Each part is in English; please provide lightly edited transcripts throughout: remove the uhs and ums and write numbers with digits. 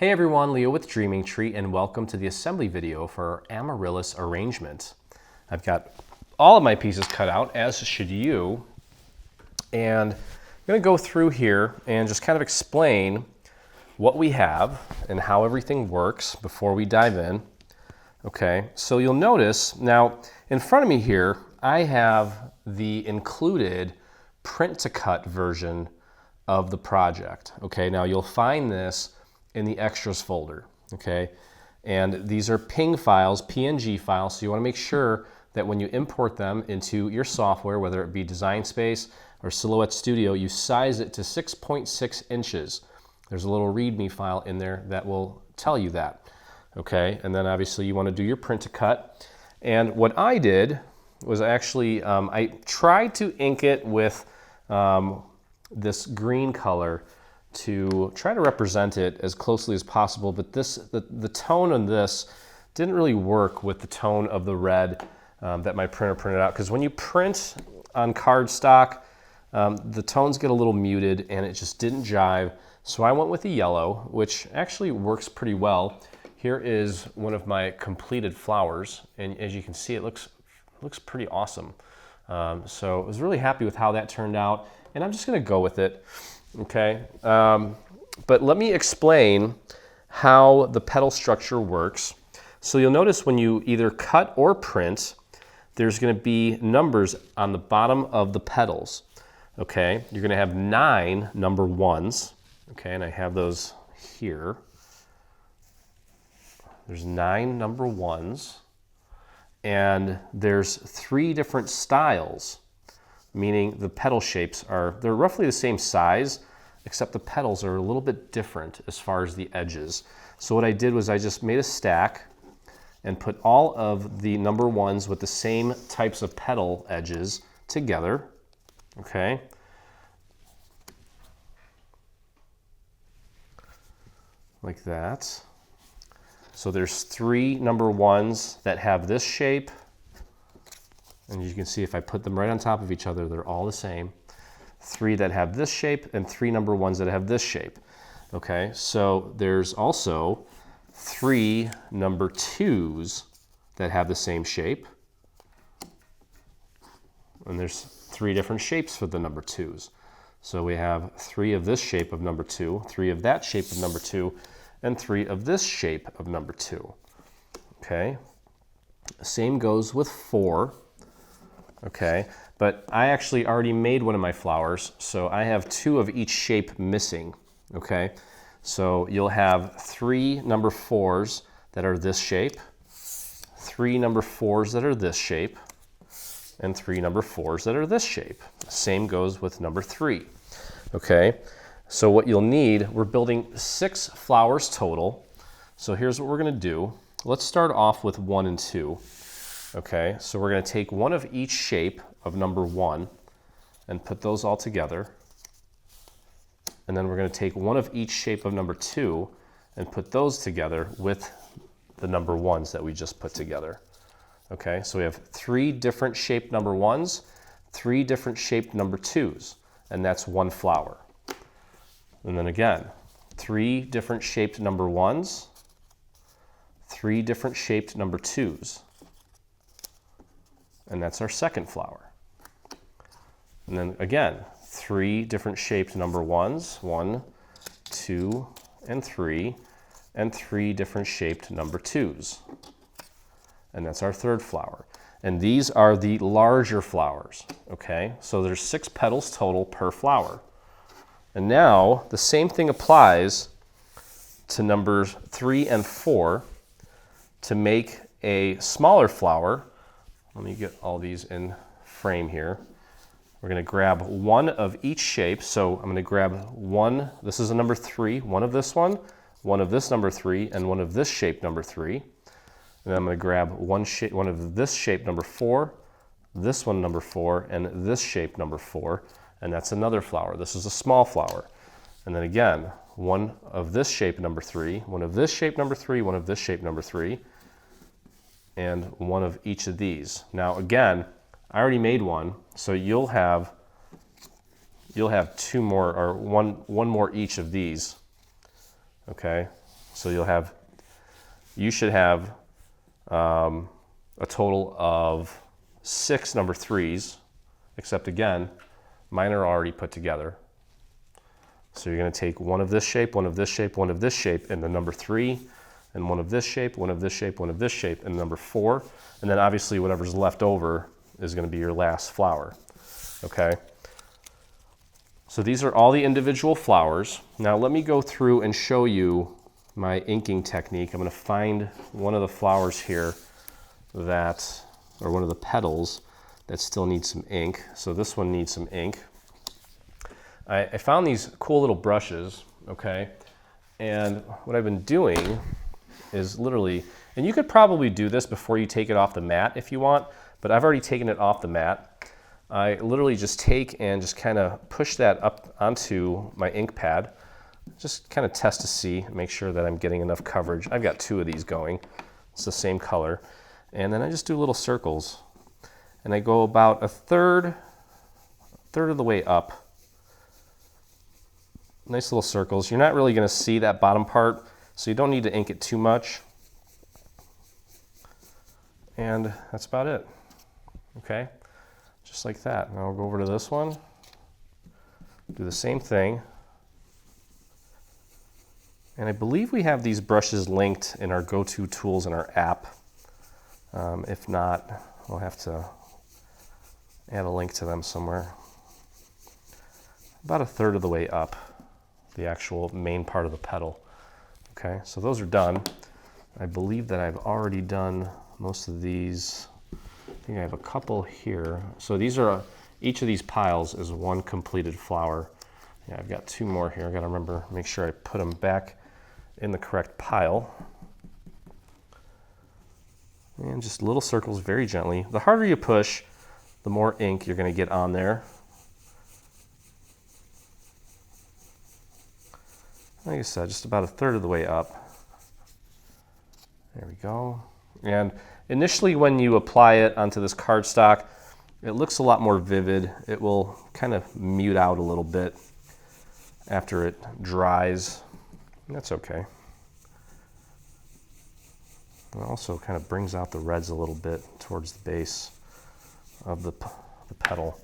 Hey everyone, Leo with Dreaming Tree, and welcome to the assembly video for our Amaryllis arrangement. I've got all of my pieces cut out, as should you, and I'm going to go through here and just kind of explain what we have and how everything works before we dive in. Okay, so you'll notice now in front of me here, I have the included print to cut version of the project. Okay, now you'll find this in the extras folder, okay? And these are PNG files, PNG files, so you wanna make sure that when you import them into your software, whether it be Design Space or Silhouette Studio, you size it to 6.6 inches. There's a little README file in there that will tell you that, okay? And then obviously you wanna do your print to cut. And what I did was actually, I tried to ink it with this green color to try to represent it as closely as possible, but the tone on this didn't really work with the tone of the red that my printer printed out, because when you print on cardstock, the tones get a little muted and it just didn't jive. So I went with the yellow, which actually works pretty well. Here is one of my completed flowers, and as you can see, it looks pretty awesome. So I was really happy with how that turned out, and I'm just gonna go with it. Okay, but let me explain how the petal structure works. So you'll notice when you either cut or print, there's going to be numbers on the bottom of the petals. Okay, you're going to have 9 number 1s. Okay, and I have those here. There's 9 number 1s, and there's 3 different styles, meaning the petal shapes they're roughly the same size, except the petals are a little bit different as far as the edges. So what I did was I just made a stack and put all of the number 1s with the same types of petal edges together, okay? Like that. So there's 3 number 1s that have this shape, and you can see if I put them right on top of each other, they're all the same. 3 that have this shape and 3 number 1s that have this shape. Okay, so there's also 3 number 2s that have the same shape. And there's 3 different shapes for the number 2s. So we have 3 of this shape of number 2, 3 of that shape of number 2, and 3 of this shape of number 2. Okay, same goes with 4. Okay, but I actually already made one of my flowers, so I have 2 of each shape missing. Okay, so you'll have 3 number 4s that are this shape, 3 number 4s that are this shape, and 3 number 4s that are this shape. Same goes with number 3. Okay, so what you'll need, we're building 6 flowers total. So here's what we're going to do. Let's start off with 1 and 2. Okay, so we're going to take 1 of each shape of number 1 and put those all together. And then we're going to take 1 of each shape of number 2 and put those together with the number 1s that we just put together. Okay, so we have 3 different shaped number 1s, 3 different shaped number 2s, and that's 1 flower. And then again, 3 different shaped number 1s, 3 different shaped number 2s. And that's our second flower. And then again, 3 different shaped number 1s, 1, 2, and 3 different shaped number 2s. And that's our third flower. And these are the larger flowers, okay? So there's 6 petals total per flower. And now the same thing applies to numbers 3 and 4 to make a smaller flower. Let me get all these in frame here. We're going to grab 1 of each shape. So I'm going to grab 1, this is a number 3, 1 of this one, 1 of this number 3, and 1 of this shape number 3. And then I'm going to grab 1 of this shape number 4, this one number 4, and this shape number 4. And that's another flower. This is a small flower. And then again, 1 of this shape number 3, 1 of this shape number 3, 1 of this shape number 3, and 1 of each of these. Now again, I already made one, so you'll have 2 more, or one more each of these. Okay, So you should have a total of 6 number 3s, except again, mine are already put together. So you're going to take one of this shape, one of this shape, one of this shape, and the number 3, and one of this shape, one of this shape, one of this shape, and number 4, and then obviously whatever's left over is going to be your last flower. Okay? So these are all the individual flowers. Now let me go through and show you my inking technique. I'm going to find one of the flowers here or one of the petals that still needs some ink. So this one needs some ink. I found these cool little brushes, okay? And what I've been doing is literally, and you could probably do this before you take it off the mat if you want, but I've already taken it off the mat. I literally just take and just kind of push that up onto my ink pad. Just kind of test to see, make sure that I'm getting enough coverage. I've got 2 of these going. It's the same color. And then I just do little circles. And I go about a third of the way up. Nice little circles. You're not really going to see that bottom part, so you don't need to ink it too much. And that's about it. Okay? Just like that. Now I'll go over to this one. Do the same thing. And I believe we have these brushes linked in our go-to tools in our app. If not, we'll have to add a link to them somewhere. About a third of the way up, the actual main part of the petal. Okay, so those are done. I believe that I've already done most of these. I think I have a couple here. So these are, each of these piles is one completed flower. Yeah, I've got 2 more here. I gotta remember, make sure I put them back in the correct pile. And just little circles very gently. The harder you push, the more ink you're gonna get on there. Like I said, just about a third of the way up. There we go. And initially when you apply it onto this cardstock, it looks a lot more vivid. It will kind of mute out a little bit after it dries. That's okay. It also kind of brings out the reds a little bit towards the base of the petal.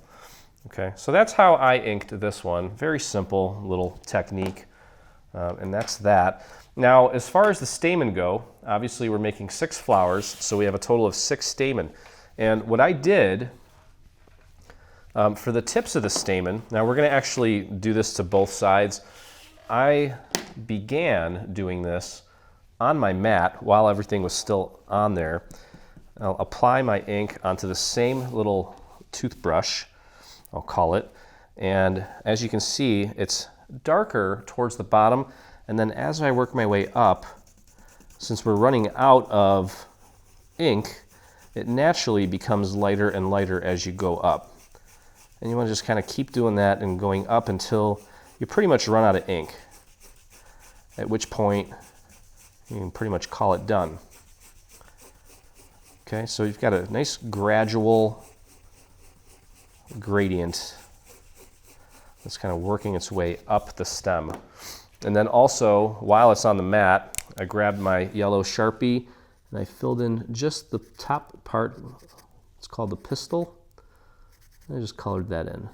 Okay, so that's how I inked this one. Very simple little technique. And that's that. Now, as far as the stamen go, obviously we're making 6 flowers, so we have a total of 6 stamen. And what I did for the tips of the stamen, now we're going to actually do this to both sides. I began doing this on my mat while everything was still on there. I'll apply my ink onto the same little toothbrush, I'll call it, and as you can see, it's darker towards the bottom, and then as I work my way up, since we're running out of ink, it naturally becomes lighter and lighter as you go up. And you want to just kind of keep doing that and going up until you pretty much run out of ink, at which point you can pretty much call it done. Okay, so you've got a nice gradual gradient that's kind of working its way up the stem. And then also, while it's on the mat, I grabbed my yellow Sharpie and I filled in just the top part. It's called the pistil. I just colored that in.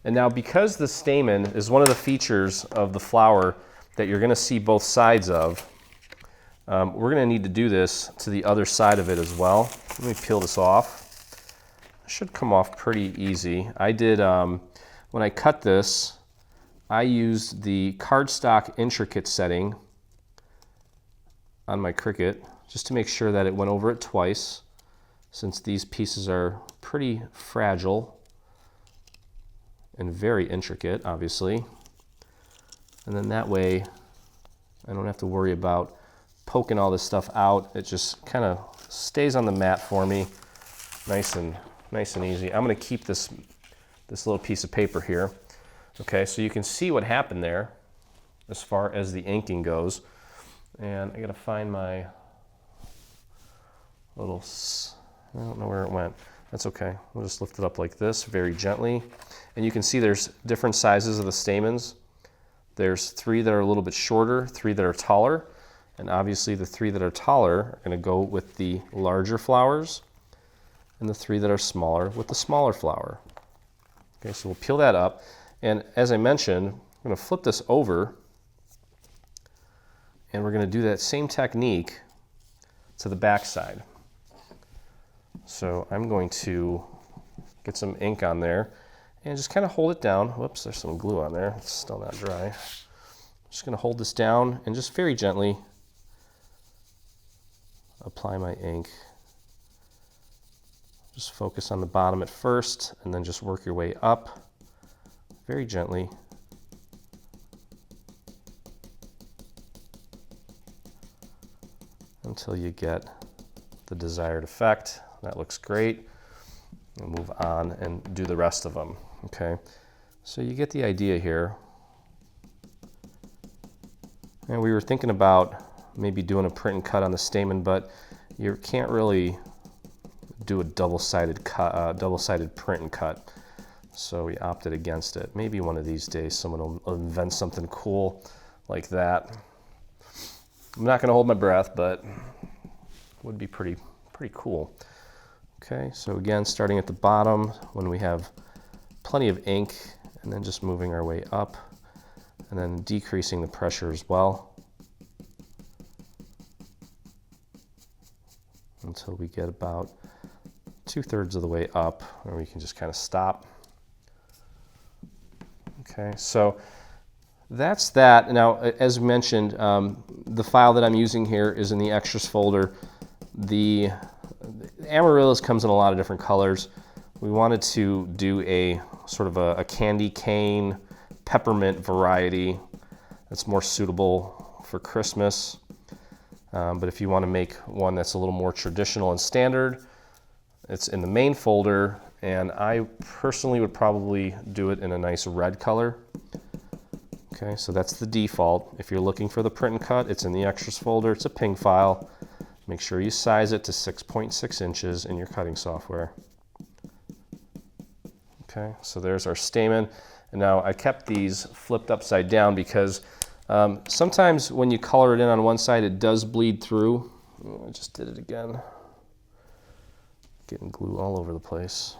And now, because the stamen is one of the features of the flower that you're going to see both sides of, we're going to need to do this to the other side of it as well. Let me peel this off. It should come off pretty easy. I did, when I cut this, I used the cardstock intricate setting on my Cricut just to make sure that it went over it twice, since these pieces are pretty fragile and very intricate, obviously. And then that way I don't have to worry about poking all this stuff out. It just kind of stays on the mat for me, nice and easy. I'm going to keep this little piece of paper here. Okay, so you can see what happened there as far as the inking goes. And I got to find my little, I don't know where it went. That's okay. We'll just lift it up like this very gently. And you can see there's different sizes of the stamens. There's 3 that are a little bit shorter, 3 that are taller, and obviously the 3 that are taller are going to go with the larger flowers, and the 3 that are smaller with the smaller flower. Okay, so we'll peel that up, and as I mentioned, I'm going to flip this over, and we're going to do that same technique to the back side. So I'm going to get some ink on there and just kind of hold it down. Whoops, there's some glue on there. It's still not dry. I'm just going to hold this down and just very gently apply my ink. Just focus on the bottom at first and then just work your way up very gently. Until you get the desired effect. That looks great. And move on and do the rest of them. Okay, so you get the idea here. And we were thinking about maybe doing a print and cut on the stamen, but you can't really do a double-sided print and cut. So we opted against it. Maybe one of these days someone will invent something cool like that. I'm not going to hold my breath, but would be pretty cool. Okay, so again, starting at the bottom when we have plenty of ink, and then just moving our way up, and then decreasing the pressure as well until we get about 2/3 of the way up, where we can just kind of stop. Okay, so that's that. Now, as mentioned, the file that I'm using here is in the extras folder. The Amaryllis comes in a lot of different colors. We wanted to do a sort of a candy cane peppermint variety that's more suitable for Christmas. But if you want to make one that's a little more traditional and standard, it's in the main folder, and I personally would probably do it in a nice red color. Okay, so that's the default. If you're looking for the print and cut, it's in the extras folder. It's a ping file. Make sure you size it to 6.6 inches in your cutting software. Okay, so there's our stamen. And now I kept these flipped upside down because sometimes when you color it in on one side, it does bleed through. Oh, I just did it again. Getting glue all over the place.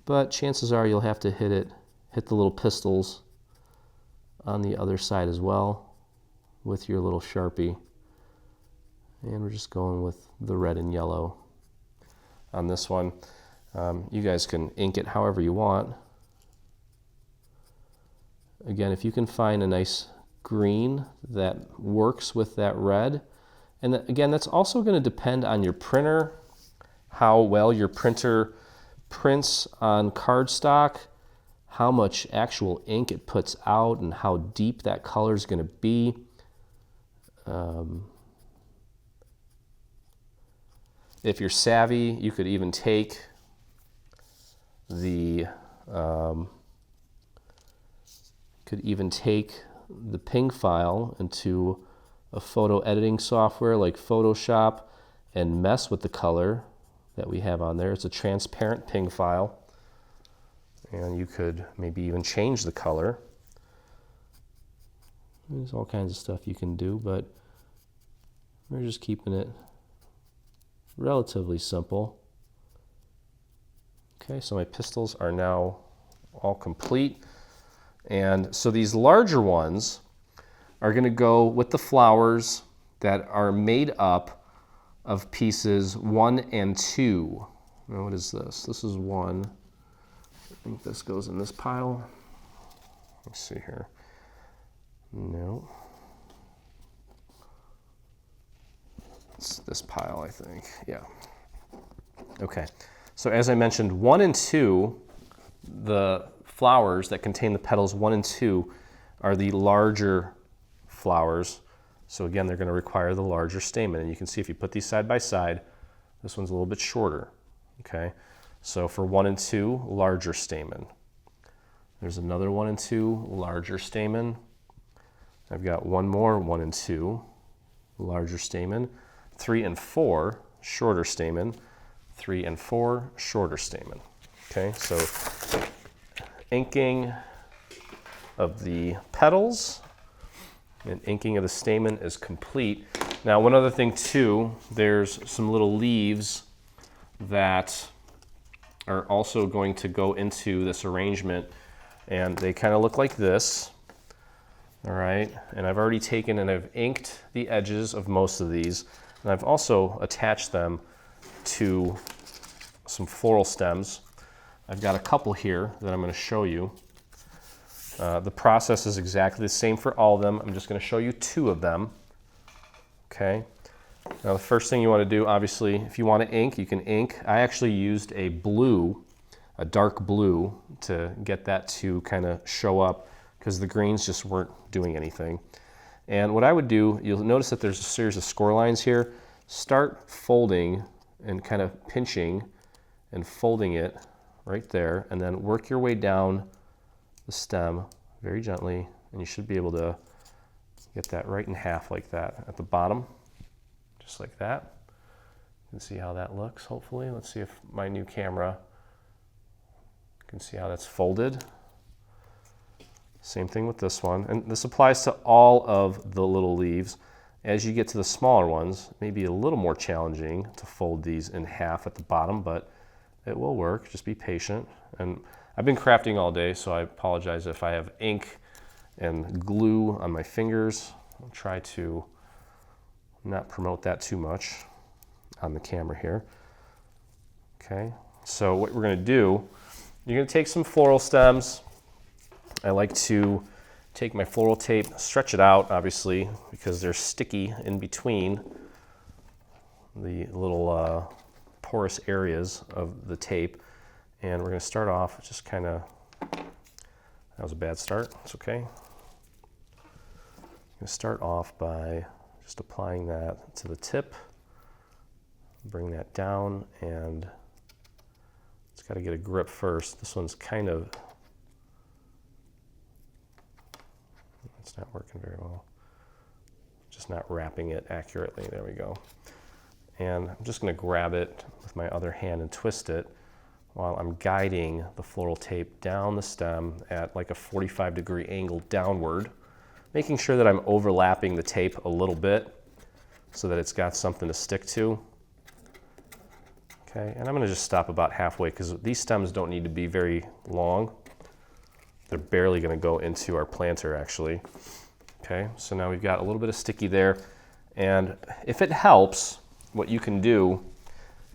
But chances are you'll have to hit the little pistils on the other side as well with your little Sharpie. And we're just going with the red and yellow on this one. You guys can ink it however you want. Again, if you can find a nice green that works with that red, and again, that's also going to depend on your printer, how well your printer prints on cardstock, how much actual ink it puts out, and how deep that color is going to be. If you're savvy, you could even take the ping file into a photo editing software like Photoshop and mess with the color that we have on there. It's a transparent ping file, and you could maybe even change the color. There's all kinds of stuff you can do, but we're just keeping it relatively simple. Okay, so my pistils are now all complete. And so these larger ones are going to go with the flowers that are made up of pieces 1 and 2. Now, what is this? This is 1. I think this goes in this pile. Let's see here. No. It's this pile, I think. Yeah. Okay. So as I mentioned, 1 and 2, the flowers that contain the petals 1 and 2 are the larger flowers. So again, they're going to require the larger stamen. And you can see if you put these side by side, this one's a little bit shorter. Okay. So for 1 and 2, larger stamen. There's another 1 and 2, larger stamen. I've got one more 1 and 2, larger stamen. 3 and 4, shorter stamen. 3 and 4, shorter stamen. Okay, so inking of the petals, and inking of the stamen is complete. Now, one other thing too, there's some little leaves that are also going to go into this arrangement, and they kind of look like this. All right, and I've already taken and I've inked the edges of most of these, and I've also attached them to some floral stems. I've got a couple here that I'm going to show you. The process is exactly the same for all of them. I'm just going to show you 2 of them. Okay. Now the first thing you want to do, obviously, if you want to ink, you can ink. I actually used a blue, a dark blue, to get that to kind of show up because the greens just weren't doing anything. And what I would do, you'll notice that there's a series of score lines here. Start folding and kind of pinching and folding it right there, and then work your way down the stem very gently, and you should be able to get that right in half like that at the bottom, just like that. You can see how that looks, hopefully. Let's see if my new camera can see how that's folded. Same thing with this one, and this applies to all of the little leaves. As you get to the smaller ones, it may be a little more challenging to fold these in half at the bottom, but it will work. Just be patient. And I've been crafting all day, so I apologize if I have ink and glue on my fingers. I'll try to not promote that too much on the camera here. Okay, so what we're going to do, you're going to take some floral stems. I like to take my floral tape, stretch it out, obviously, because they're sticky in between the little porous areas of the tape. And we're going to start off just kind of, that was a bad start, it's okay. I'm going to start off by just applying that to the tip, bring that down, and it's got to get a grip first. This one's kind of, it's not working very well. Just not wrapping it accurately. There we go. And I'm just going to grab it with my other hand and twist it while I'm guiding the floral tape down the stem at like a 45-degree angle downward, making sure that I'm overlapping the tape a little bit so that it's got something to stick to. Okay, and I'm going to just stop about halfway because these stems don't need to be very long. They're barely going to go into our planter, actually. Okay, so now we've got a little bit of sticky there, and if it helps, what you can do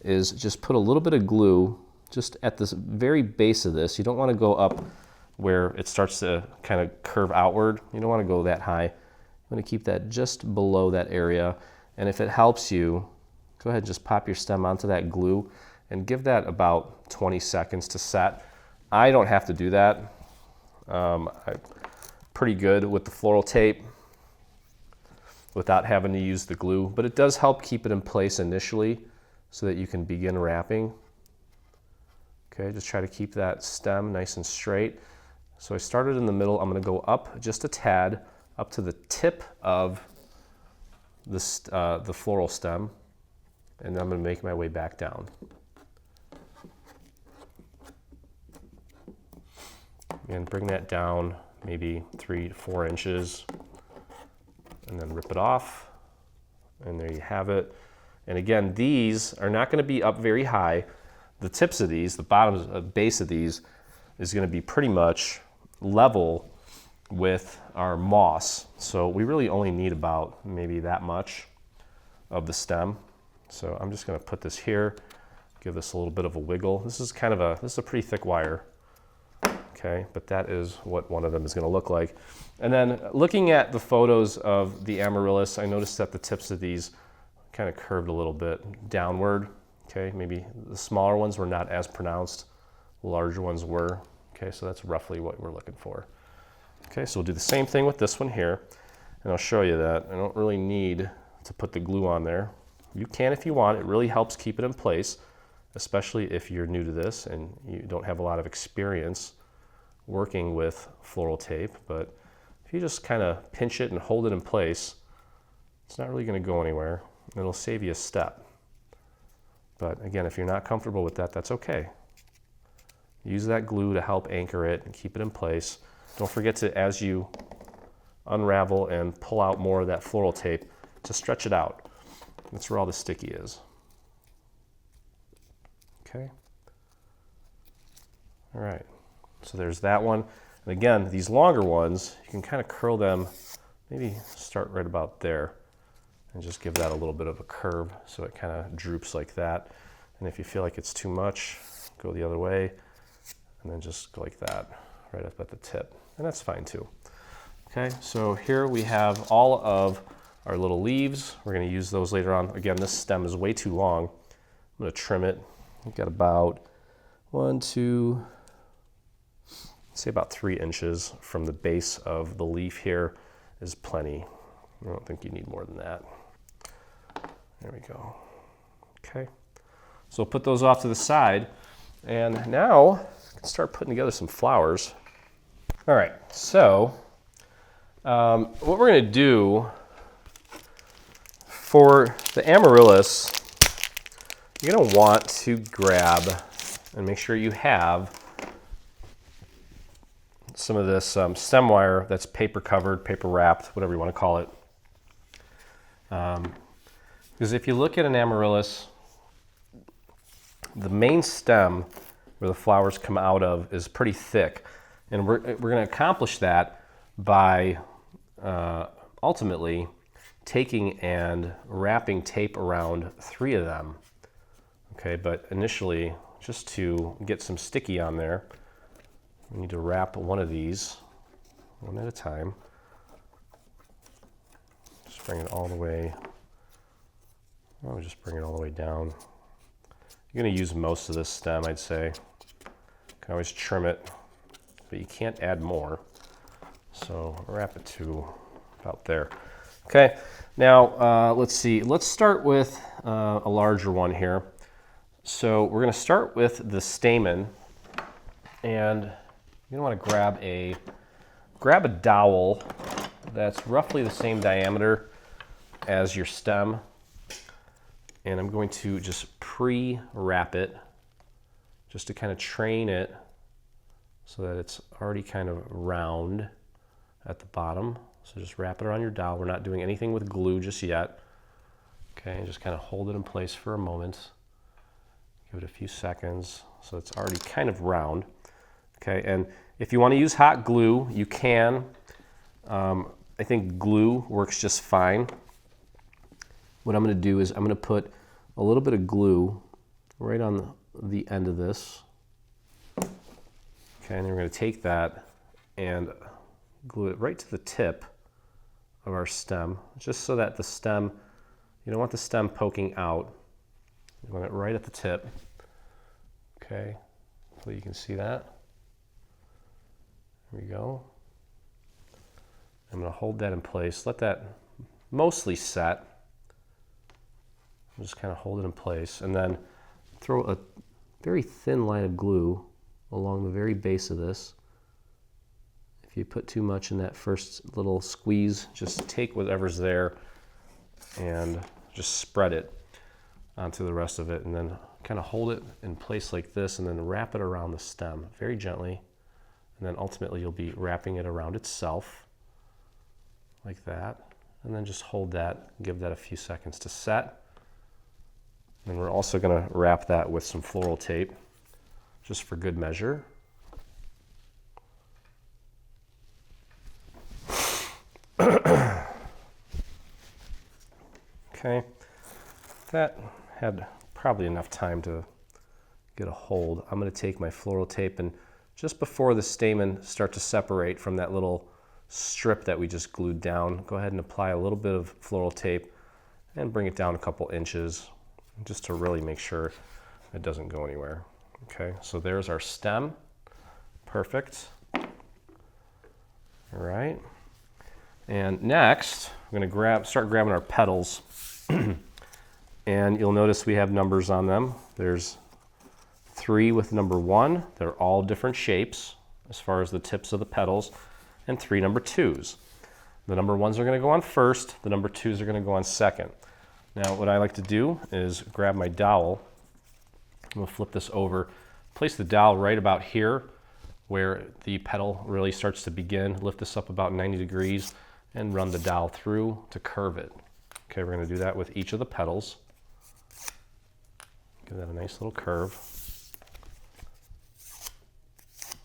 is just put a little bit of glue just at this very base of this. You don't want to go up where it starts to kind of curve outward. You don't want to go that high. You want to keep that just below that area, and if it helps you, go ahead and just pop your stem onto that glue and give that about 20 seconds to set. I don't have to do that. I'm pretty good with the floral tape without having to use the glue, but it does help keep it in place initially so that you can begin wrapping. Okay, just try to keep that stem nice and straight. So I started in the middle. I'm going to go up just a tad, up to the tip of this, the floral stem, and then I'm going to make my way back down. And bring that down maybe 3 to 4 inches, and then rip it off, and there you have it. And again, these are not going to be up very high. The tips of these, the bottom base of these, is going to be pretty much level with our moss. So we really only need about maybe that much of the stem. So I'm just going to put this here, give this a little bit of a wiggle. This is kind of a, this is a pretty thick wire. Okay, but that is what one of them is going to look like. And then looking at the photos of the Amaryllis, I noticed that the tips of these kind of curved a little bit downward. Okay, maybe the smaller ones were not as pronounced, the larger ones were. Okay, so that's roughly what we're looking for. Okay, so we'll do the same thing with this one here, and I'll show you that. I don't really need to put the glue on there. You can if you want. It really helps keep it in place, especially if you're new to this and you don't have a lot of experience working with floral tape. But if you just kind of pinch it and hold it in place, it's not really going to go anywhere. It'll save you a step. But again, if you're not comfortable with that, that's okay. Use that glue to help anchor it and keep it in place. don't forget to, as you unravel and pull out more of that floral tape, to stretch it out. That's where all the sticky is. Okay. All right, so there's that one. And again, these longer ones, you can kind of curl them, maybe start right about there and just give that a little bit of a curve so it kind of droops like that. And if you feel like it's too much, go the other way and then just go like that, right up at the tip. And that's fine too. Okay, so here we have all of our little leaves. We're going to use those later on. Again, this stem is way too long. I'm going to trim it. We've got about 1, 2, say about 3 inches from the base of the leaf here is plenty. I don't think you need more than that. There we go. Okay, so we'll put those off to the side. And now I can start putting together some flowers. All right, so what we're going to do for the amaryllis, you're going to want to grab and make sure you have some of this stem wire that's paper covered, paper wrapped, whatever you want to call it. Because if you look at an amaryllis, the main stem where the flowers come out of is pretty thick. And we're going to accomplish that by ultimately taking and wrapping tape around 3 of them. Okay, but initially, just to get some sticky on there, we need to wrap one of these one at a time. Just bring it all the way. I'll just bring it all the way down. You're going to use most of this stem, I'd say. You can always trim it, but you can't add more. So wrap it to about there. Okay, now let's see. Let's start with a larger one here. So we're going to start with the stamen, and you're going to want to grab a dowel that's roughly the same diameter as your stem, and I'm going to just pre-wrap it just to kind of train it so that it's already kind of round at the bottom. So just wrap it around your dowel. We're not doing anything with glue just yet. Okay, just kind of hold it in place for a moment. Give it a few seconds so it's already kind of round. Okay, and if you want to use hot glue, you can. I think glue works just fine. What I'm going to do is I'm going to put a little bit of glue right on the end of this. Okay, and then we're going to take that and glue it right to the tip of our stem, just so that the stem, you don't want the stem poking out. You want it right at the tip. Okay, hopefully you can see that. There we go. I'm going to hold that in place, let that mostly set. Just kind of hold it in place, and then throw a very thin line of glue along the very base of this. If you put too much in that first little squeeze, just take whatever's there and just spread it onto the rest of it, and then kind of hold it in place like this, and then wrap it around the stem very gently, and then ultimately you'll be wrapping it around itself like that, and then just hold that, give that a few seconds to set. And we're also going to wrap that with some floral tape just for good measure. Okay, that had probably enough time to get a hold. I'm going to take my floral tape, and just before the stamen start to separate from that little strip that we just glued down, go ahead and apply a little bit of floral tape and bring it down a couple inches just to really make sure it doesn't go anywhere. Okay, so there's our stem. Perfect. All right. And next, I'm going to start grabbing our petals. And you'll notice we have numbers on them. There's 3 with number 1. They're all different shapes as far as the tips of the petals, and 3 number 2s. The number 1s are going to go on first. The number 2s are going to go on second. Now, what I like to do is grab my dowel. I'm going to flip this over, place the dowel right about here where the petal really starts to begin. Lift this up about 90 degrees and run the dowel through to curve it. Okay, we're going to do that with each of the petals. Give that a nice little curve.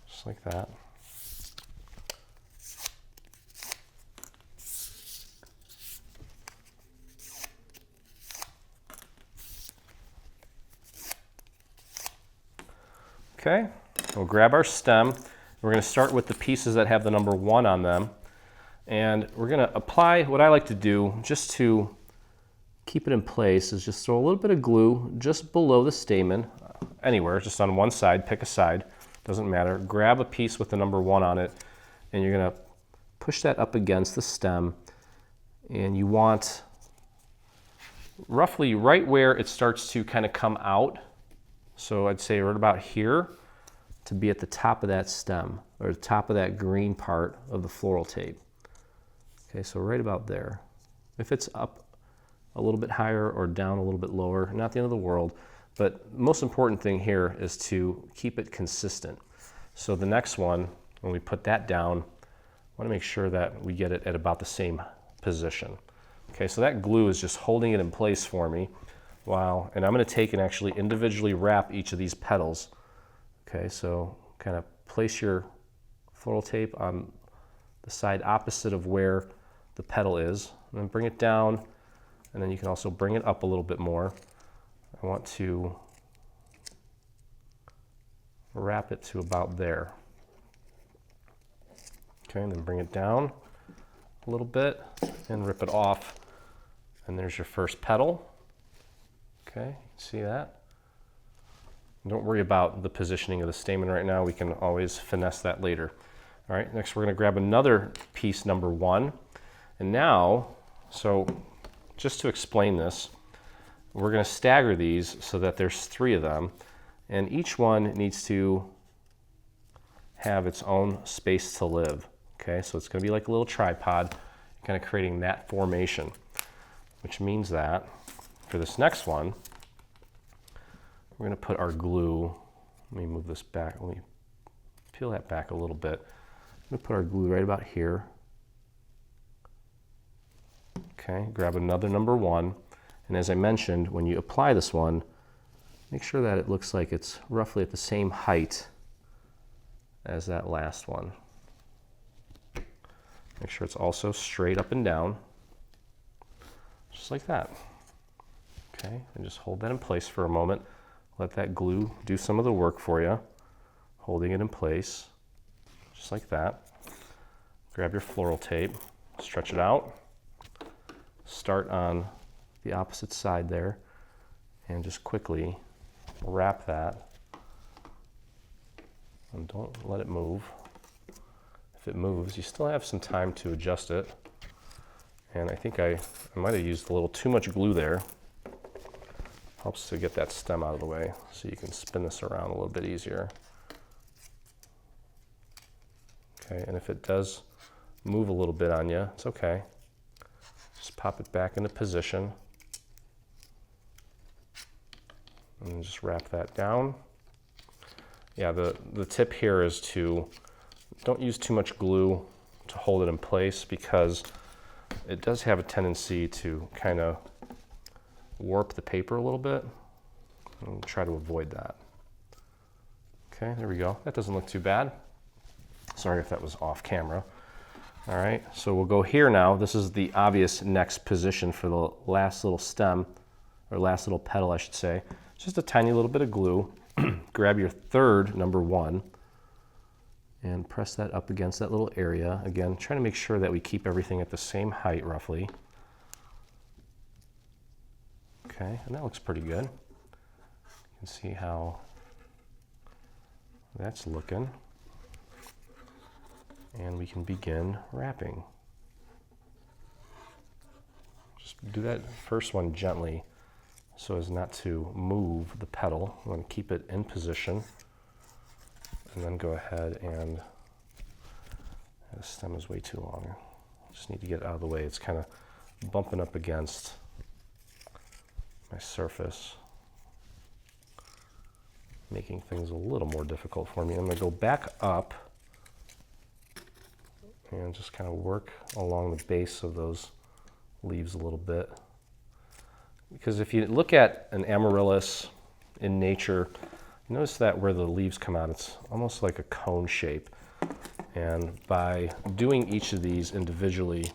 Just like that. Okay, we'll grab our stem. We're going to start with the pieces that have the number 1 on them. And we're going to apply, what I like to do just to keep it in place is just throw a little bit of glue just below the stamen, anywhere, just on one side, pick a side, doesn't matter. Grab a piece with the number 1 on it, and you're going to push that up against the stem. And you want roughly right where it starts to kind of come out. So I'd say right about here to be at the top of that stem, or the top of that green part of the floral tape. Okay, so right about there. If it's up a little bit higher or down a little bit lower, not the end of the world, but the most important thing here is to keep it consistent. So the next one, when we put that down, I want to make sure that we get it at about the same position. Okay, so that glue is just holding it in place for me. Wow, and I'm going to take and actually individually wrap each of these petals. Okay, so kind of place your floral tape on the side opposite of where the petal is, and then bring it down, and then you can also bring it up a little bit more. I want to wrap it to about there. Okay, and then bring it down a little bit and rip it off, and there's your first petal. Okay, see that? Don't worry about the positioning of the stamen right now. We can always finesse that later. All right, next we're going to grab another piece, number 1. And now, so just to explain this, we're going to stagger these so that there's 3 of them. And each one needs to have its own space to live. Okay, so it's going to be like a little tripod, kind of creating that formation, which means that for this next one, we're going to put our glue. Let me move this back. Let me peel that back a little bit. I'm going to put our glue right about here. Okay, grab another number 1. And as I mentioned, when you apply this one, make sure that it looks like it's roughly at the same height as that last one. Make sure it's also straight up and down, just like that. Okay, and just hold that in place for a moment. Let that glue do some of the work for you, holding it in place, just like that. Grab your floral tape, stretch it out, start on the opposite side there, and just quickly wrap that. And don't let it move. If it moves, you still have some time to adjust it. And I think I might have used a little too much glue there. Helps to get that stem out of the way so you can spin this around a little bit easier. Okay, and if it does move a little bit on you, it's okay. Just pop it back into position. And then just wrap that down. Yeah, the tip here is to don't use too much glue to hold it in place, because it does have a tendency to kind of warp the paper a little bit, and try to avoid that. Okay, there we go. That doesn't look too bad. Sorry if that was off camera. All right, so we'll go here now. This is the obvious next position for the last little stem, or last little petal, I should say. Just a tiny little bit of glue. Grab your third, number 1, and press that up against that little area. Again, trying to make sure that we keep everything at the same height, roughly. Okay, and that looks pretty good. You can see how that's looking. And we can begin wrapping. Just do that first one gently so as not to move the petal. I'm going to keep it in position, and then go ahead and, the stem is way too long. Just need to get it out of the way. It's kind of bumping up against my surface. making things a little more difficult for me. I'm going to go back up and just kind of work along the base of those leaves a little bit. Because if you look at an amaryllis in nature, you notice that where the leaves come out, it's almost like a cone shape. And by doing each of these individually,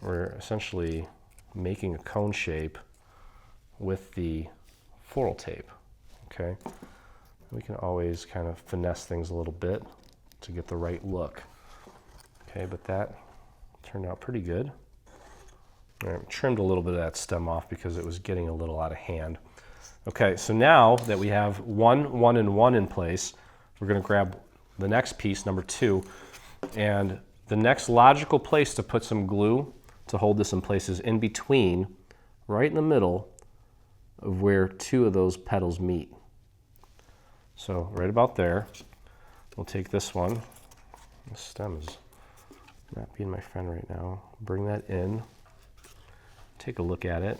we're essentially making a cone shape with the floral tape, okay? We can always kind of finesse things a little bit to get the right look. Okay, but that turned out pretty good. I trimmed a little bit of that stem off because it was getting a little out of hand. Okay, so now that we have 1, 1, and 1 in place, we're going to grab the next piece, number 2, and the next logical place to put some glue to hold this in place is in between, right in the middle of where 2 of those petals meet. So right about there, we'll take this one. The stem is not being my friend right now. Bring that in. Take a look at it.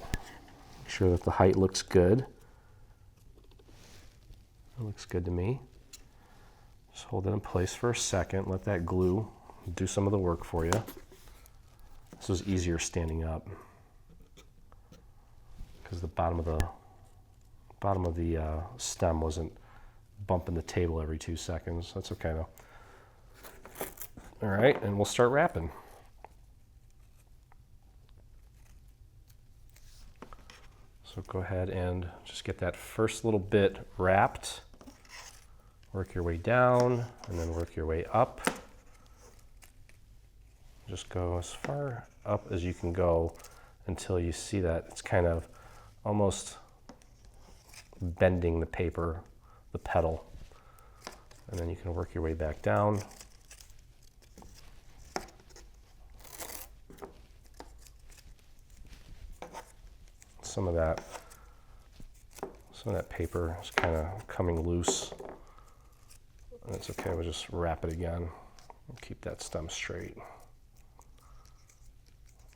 Make sure that the height looks good. It looks good to me. Just hold it in place for a second. Let that glue do some of the work for you. This was easier standing up because the bottom of the stem wasn't bumping the table every 2 seconds. That's okay though. All right, and we'll start wrapping. So go ahead and just get that first little bit wrapped. Work your way down and then work your way up. Just go as far up as you can go until you see that it's kind of almost bending the paper, the petal. And then you can work your way back down. Some of that paper is kind of coming loose. And it's okay, we'll just wrap it again and keep that stem straight.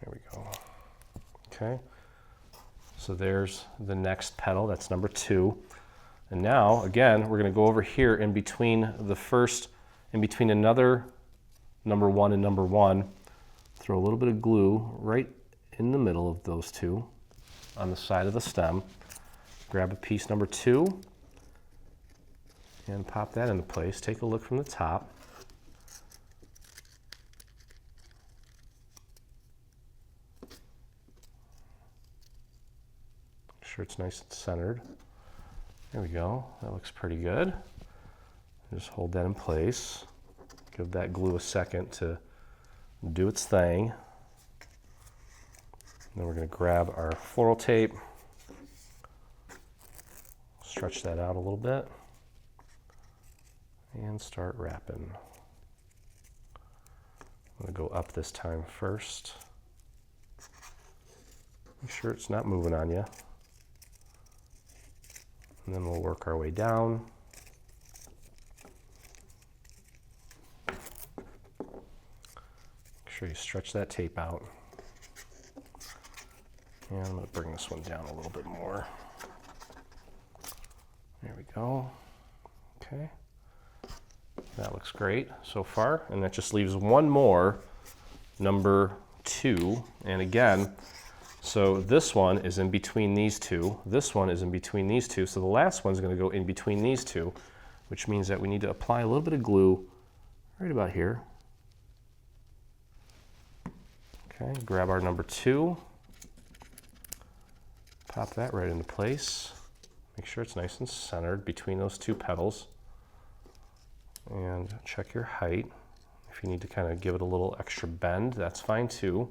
There we go. Okay, so there's the next petal, that's number 2. And now, again, we're going to go over here in between another number 1 and number 1, throw a little bit of glue right in the middle of those 2 on the side of the stem. Grab a piece number 2 and pop that into place. Take a look from the top. Make sure it's nice and centered. There we go. That looks pretty good. Just hold that in place. Give that glue a second to do its thing. Then we're going to grab our floral tape, stretch that out a little bit, and start wrapping. I'm going to go up this time first. Make sure it's not moving on you. And then we'll work our way down. Make sure you stretch that tape out. And I'm going to bring this one down a little bit more. There we go. Okay. That looks great so far. And that just leaves one more, number 2. And again, so this one is in between these 2. This one is in between these 2. So the last one's going to go in between these 2, which means that we need to apply a little bit of glue right about here. Okay, grab our number 2. Pop that right into place. Make sure it's nice and centered between those 2 petals. And check your height. If you need to kind of give it a little extra bend, that's fine too.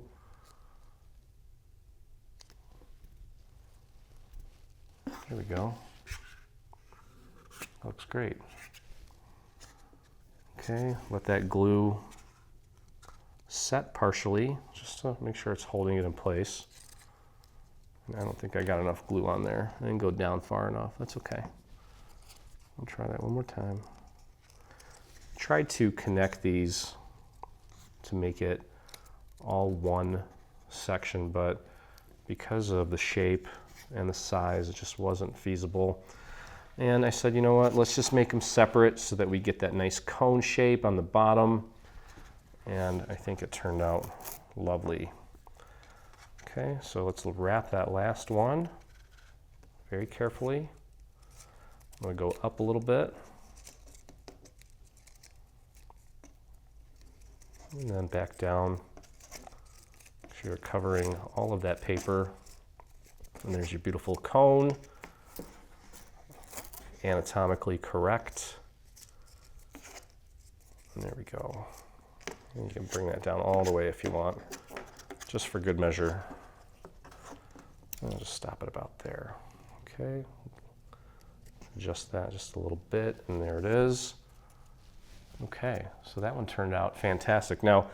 There we go. Looks great. Okay, let that glue set partially, just to make sure it's holding it in place. I don't think I got enough glue on there. I didn't go down far enough. That's okay. I'll try that one more time. Try to connect these to make it all one section, but because of the shape and the size, it just wasn't feasible. And I said, you know what, let's just make them separate so that we get that nice cone shape on the bottom. And I think it turned out lovely. Okay, so let's wrap that last one very carefully. I'm going to go up a little bit. And then back down. Make sure you're covering all of that paper. And there's your beautiful cone. Anatomically correct. And there we go. And you can bring that down all the way if you want, just for good measure. And I'll just stop it about there. Okay. Adjust that just a little bit, and there it is. Okay, so that one turned out fantastic. Now,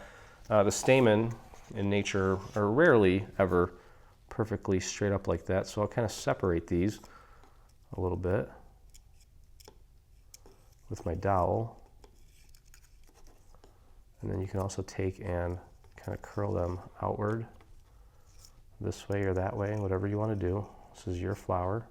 the stamen in nature are rarely ever perfectly straight up like that, so I'll kind of separate these a little bit with my dowel. And then you can also take and kind of curl them outward this way or that way, whatever you want to do. This is your flower.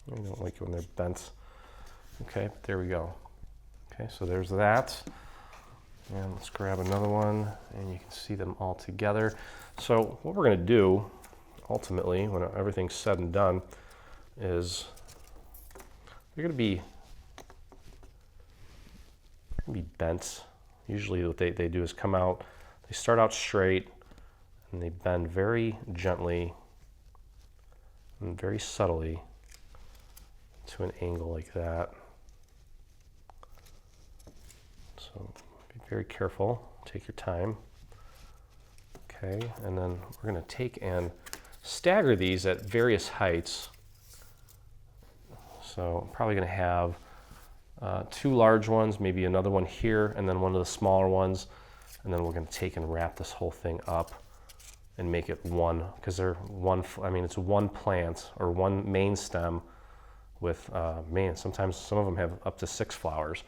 I don't like it when they're bent. Okay, there we go. Okay, so there's that. And let's grab another one, and you can see them all together. So what we're going to do, ultimately, when everything's said and done, is they're going to be bent. Usually what they do is come out, they start out straight, and they bend very gently and very subtly to an angle like that. So be very careful, take your time. Okay, and then we're going to take and stagger these at various heights. So I'm probably going to have two large ones, maybe another one here, and then one of the smaller ones. And then we're going to take and wrap this whole thing up and make it one, because they're one, I mean, it's one plant or one main stem with, sometimes some of them have up to 6 flowers.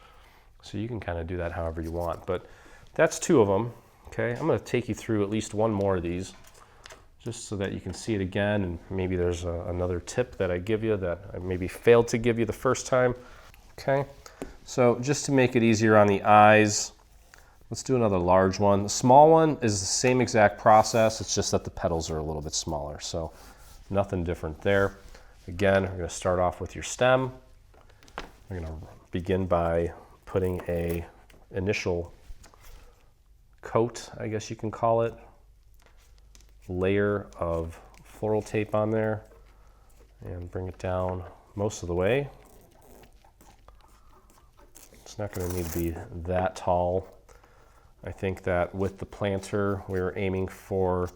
So you can kind of do that however you want. But that's 2 of them. Okay, I'm going to take you through at least one more of these, just so that you can see it again, and maybe there's another tip that I give you that I maybe failed to give you the first time. Okay, so just to make it easier on the eyes, let's do another large one. The small one is the same exact process, it's just that the petals are a little bit smaller, so nothing different there. Again, we're going to start off with your stem. We're going to begin by putting a initial coat, I guess you can call it, layer of floral tape on there, and bring it down most of the way. It's not going to need to be that tall. I think that with the planter, we're aiming for,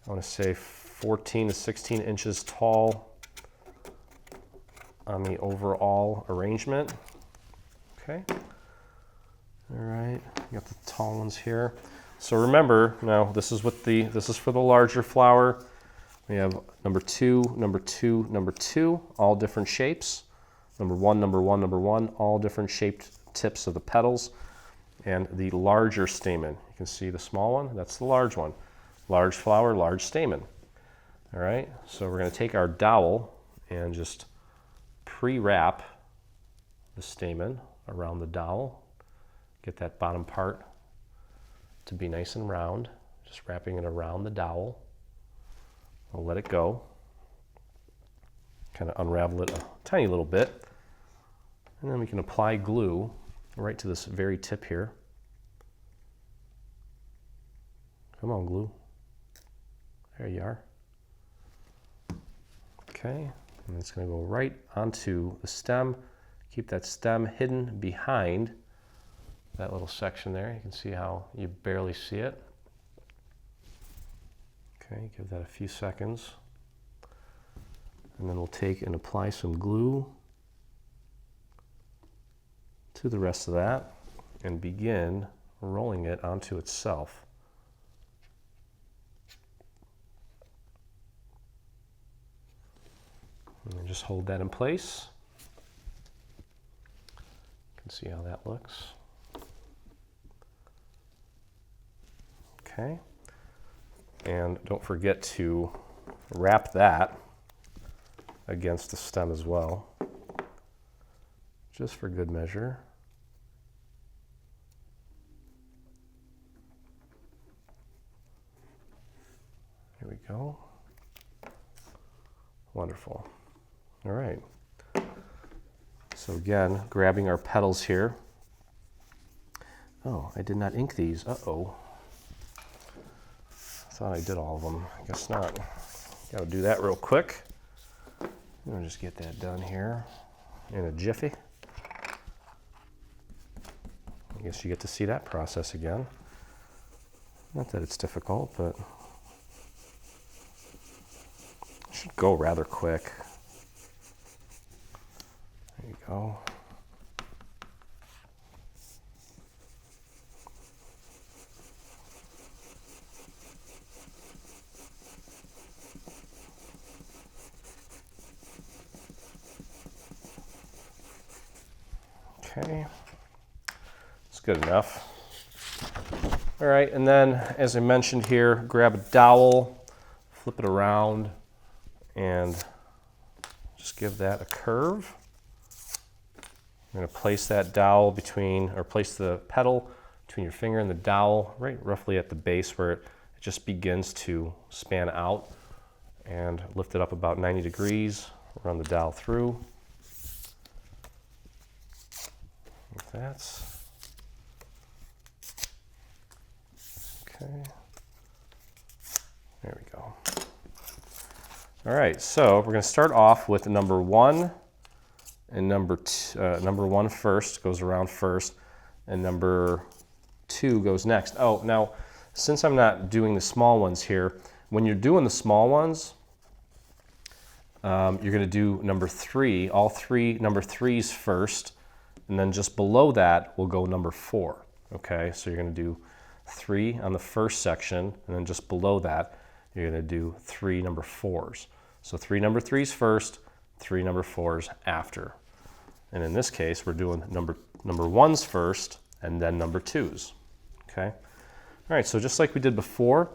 I want to say 14 to 16 inches tall on the overall arrangement. Okay. All right, got the tall ones here. So remember, now this is for the larger flower. We have number 2, number 2, number 2, all different shapes. Number 1, number 1, number 1, all different shaped tips of the petals. And the larger stamen, you can see the small one, that's the large one. Large flower, large stamen. All right, so we're going to take our dowel and just pre-wrap the stamen around the dowel. Get that bottom part to be nice and round, just wrapping it around the dowel. I'll let it go. Kind of unravel it a tiny little bit. And then we can apply glue right to this very tip here. Come on, glue. There you are. Okay, and it's going to go right onto the stem. Keep that stem hidden behind that little section there. You can see how you barely see it. Okay, give that a few seconds. And then we'll take and apply some glue to the rest of that and begin rolling it onto itself. And just hold that in place. You can see how that looks. Okay. And don't forget to wrap that against the stem as well, just for good measure. Here we go. Wonderful. All right. So again, grabbing our petals here. Oh, I did not ink these. Uh-oh. Thought I did all of them. I guess not. Got to do that real quick. I'll just get that done here in a jiffy. I guess you get to see that process again. Not that it's difficult, but it should go rather quick. There you go. Okay, it's good enough. All right, and then as I mentioned here, grab a dowel, flip it around, and just give that a curve. I'm going to place that dowel between, or place the petal between your finger and the dowel, right roughly at the base where it just begins to span out, and lift it up about 90 degrees, run the dowel through. Like that. Okay. There we go. All right, so we're going to start off with number 1 and number 1 first, goes around first, and number 2 goes next. Oh, now, since I'm not doing the small ones here, when you're doing the small ones, you're going to do number 3, all 3 number 3s first, and then just below that will go number 4. Okay, so you're going to do 3 on the first section, and then just below that, you're going to do 3 number 4s. So 3 number 3s first, 3 number 4s after. And in this case, we're doing number 1s first, and then number 2s. Okay. All right, so just like we did before,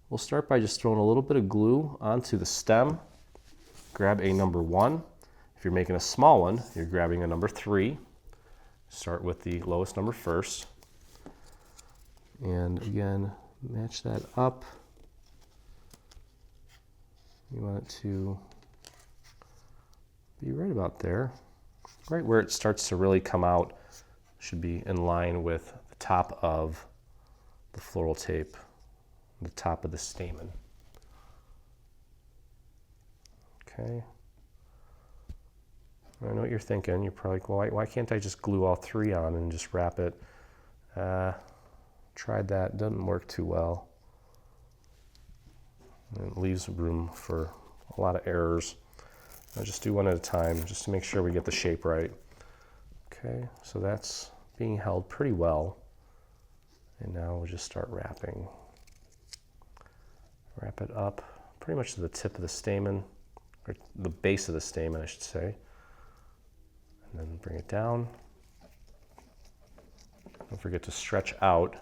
we'll start by just throwing a little bit of glue onto the stem. Grab a number 1. If you're making a small one, you're grabbing a number 3. Start with the lowest number first. And again, match that up. You want it to be right about there. Right where it starts to really come out should be in line with the top of the floral tape, the top of the stamen. Okay. I know what you're thinking. You're probably like, well, why can't I just glue all 3 on and just wrap it? Tried that, doesn't work too well. And it leaves room for a lot of errors. I'll just do one at a time just to make sure we get the shape right. Okay, so that's being held pretty well. And now we'll just start wrapping. Wrap it up pretty much to the tip of the stamen, or the base of the stamen, I should say. And then bring it down. Don't forget to stretch out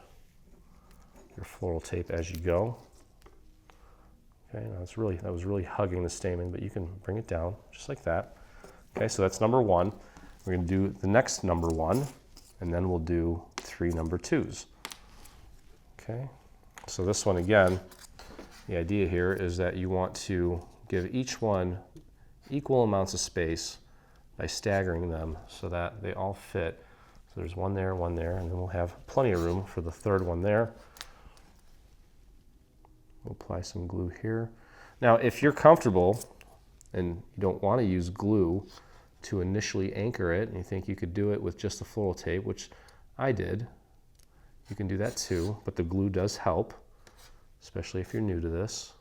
your floral tape as you go. Okay, now that was really hugging the stamen, but you can bring it down just like that. Okay, so that's number 1. We're going to do the next number 1, and then we'll do 3 number 2s. Okay, so this one again, the idea here is that you want to give each one equal amounts of space by staggering them so that they all fit. So there's one there, and then we'll have plenty of room for the 3rd one there. We'll apply some glue here. Now, if you're comfortable and you don't want to use glue to initially anchor it, and you think you could do it with just the floral tape, which I did, you can do that too, but the glue does help, especially if you're new to this.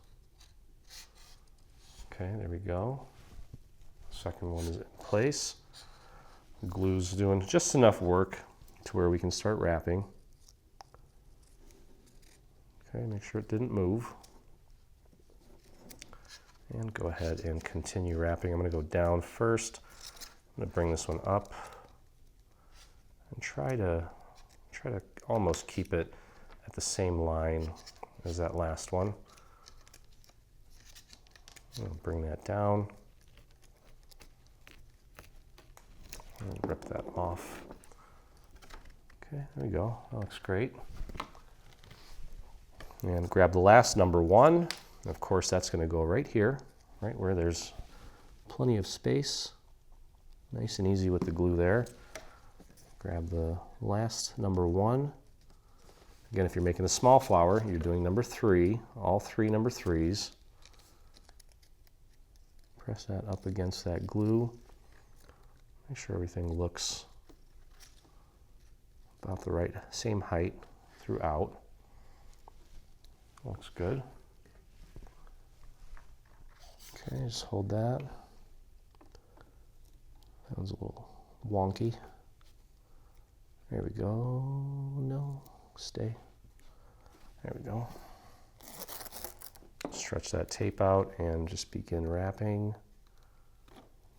Okay, there we go. Second one is in place. The glue's doing just enough work to where we can start wrapping. Okay, make sure it didn't move. And go ahead and continue wrapping. I'm going to go down first. I'm going to bring this one up and try to almost keep it at the same line as that last one. I'll bring that down and rip that off. Okay, there we go. That looks great. And grab the last number 1. Of course, that's going to go right here, right where there's plenty of space. Nice and easy with the glue there. Grab the last number 1. Again, if you're making a small flower, you're doing number 3, all 3 number 3s. Press that up against that glue. Make sure everything looks about the right, same height throughout. Looks good. Okay, just hold that. That was a little wonky. There we go. No, stay. There we go. Stretch that tape out and just begin wrapping.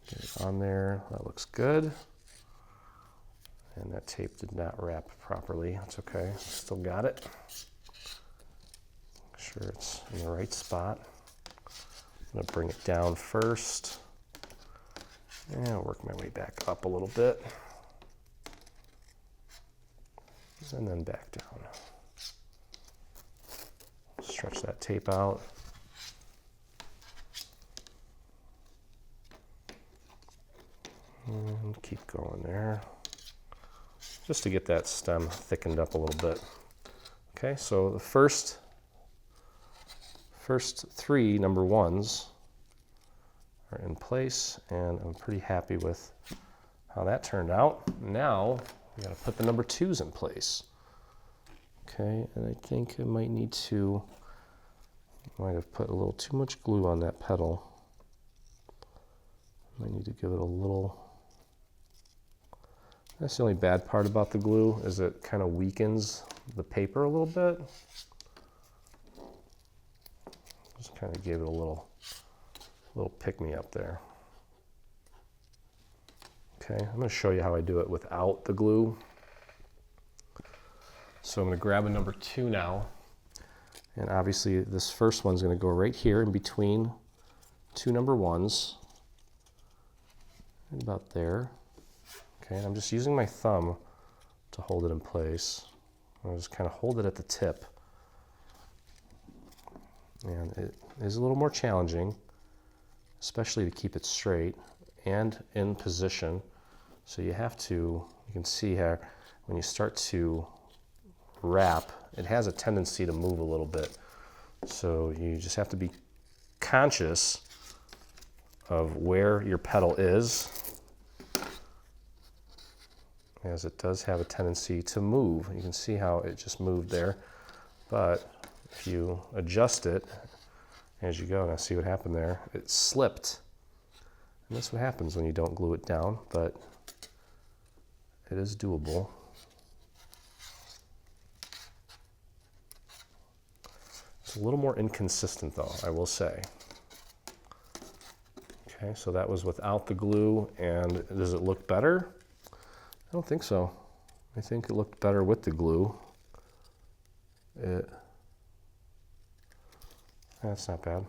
Get it on there. That looks good. And that tape did not wrap properly. That's okay. Still got it. Make sure it's in the right spot. I'm going to bring it down first. And I'll work my way back up a little bit. And then back down. Stretch that tape out. And keep going there. Just to get that stem thickened up a little bit. Okay, so the first 3 number 1s are in place, and I'm pretty happy with how that turned out. Now we got to put the number 2s in place. Okay, and I think I might have put a little too much glue on that petal. Might need to give it a little. That's the only bad part about the glue, is it kind of weakens the paper a little bit. Just kind of gave it a little pick-me-up there. Okay, I'm going to show you how I do it without the glue. So I'm going to grab a number 2 now, and obviously this first one's going to go right here in between 2 number 1s, right about there. Okay, and I'm just using my thumb to hold it in place. I'll just kind of hold it at the tip. And it is a little more challenging, especially to keep it straight and in position. So you can see here, when you start to wrap, it has a tendency to move a little bit. So you just have to be conscious of where your petal is, as it does have a tendency to move. You can see how it just moved there, but if you adjust it as you go, now see what happened there, it slipped. And that's what happens when you don't glue it down, but it is doable. It's a little more inconsistent though, I will say. Okay, so that was without the glue, and does it look better? I don't think so. I think it looked better with the glue. That's not bad.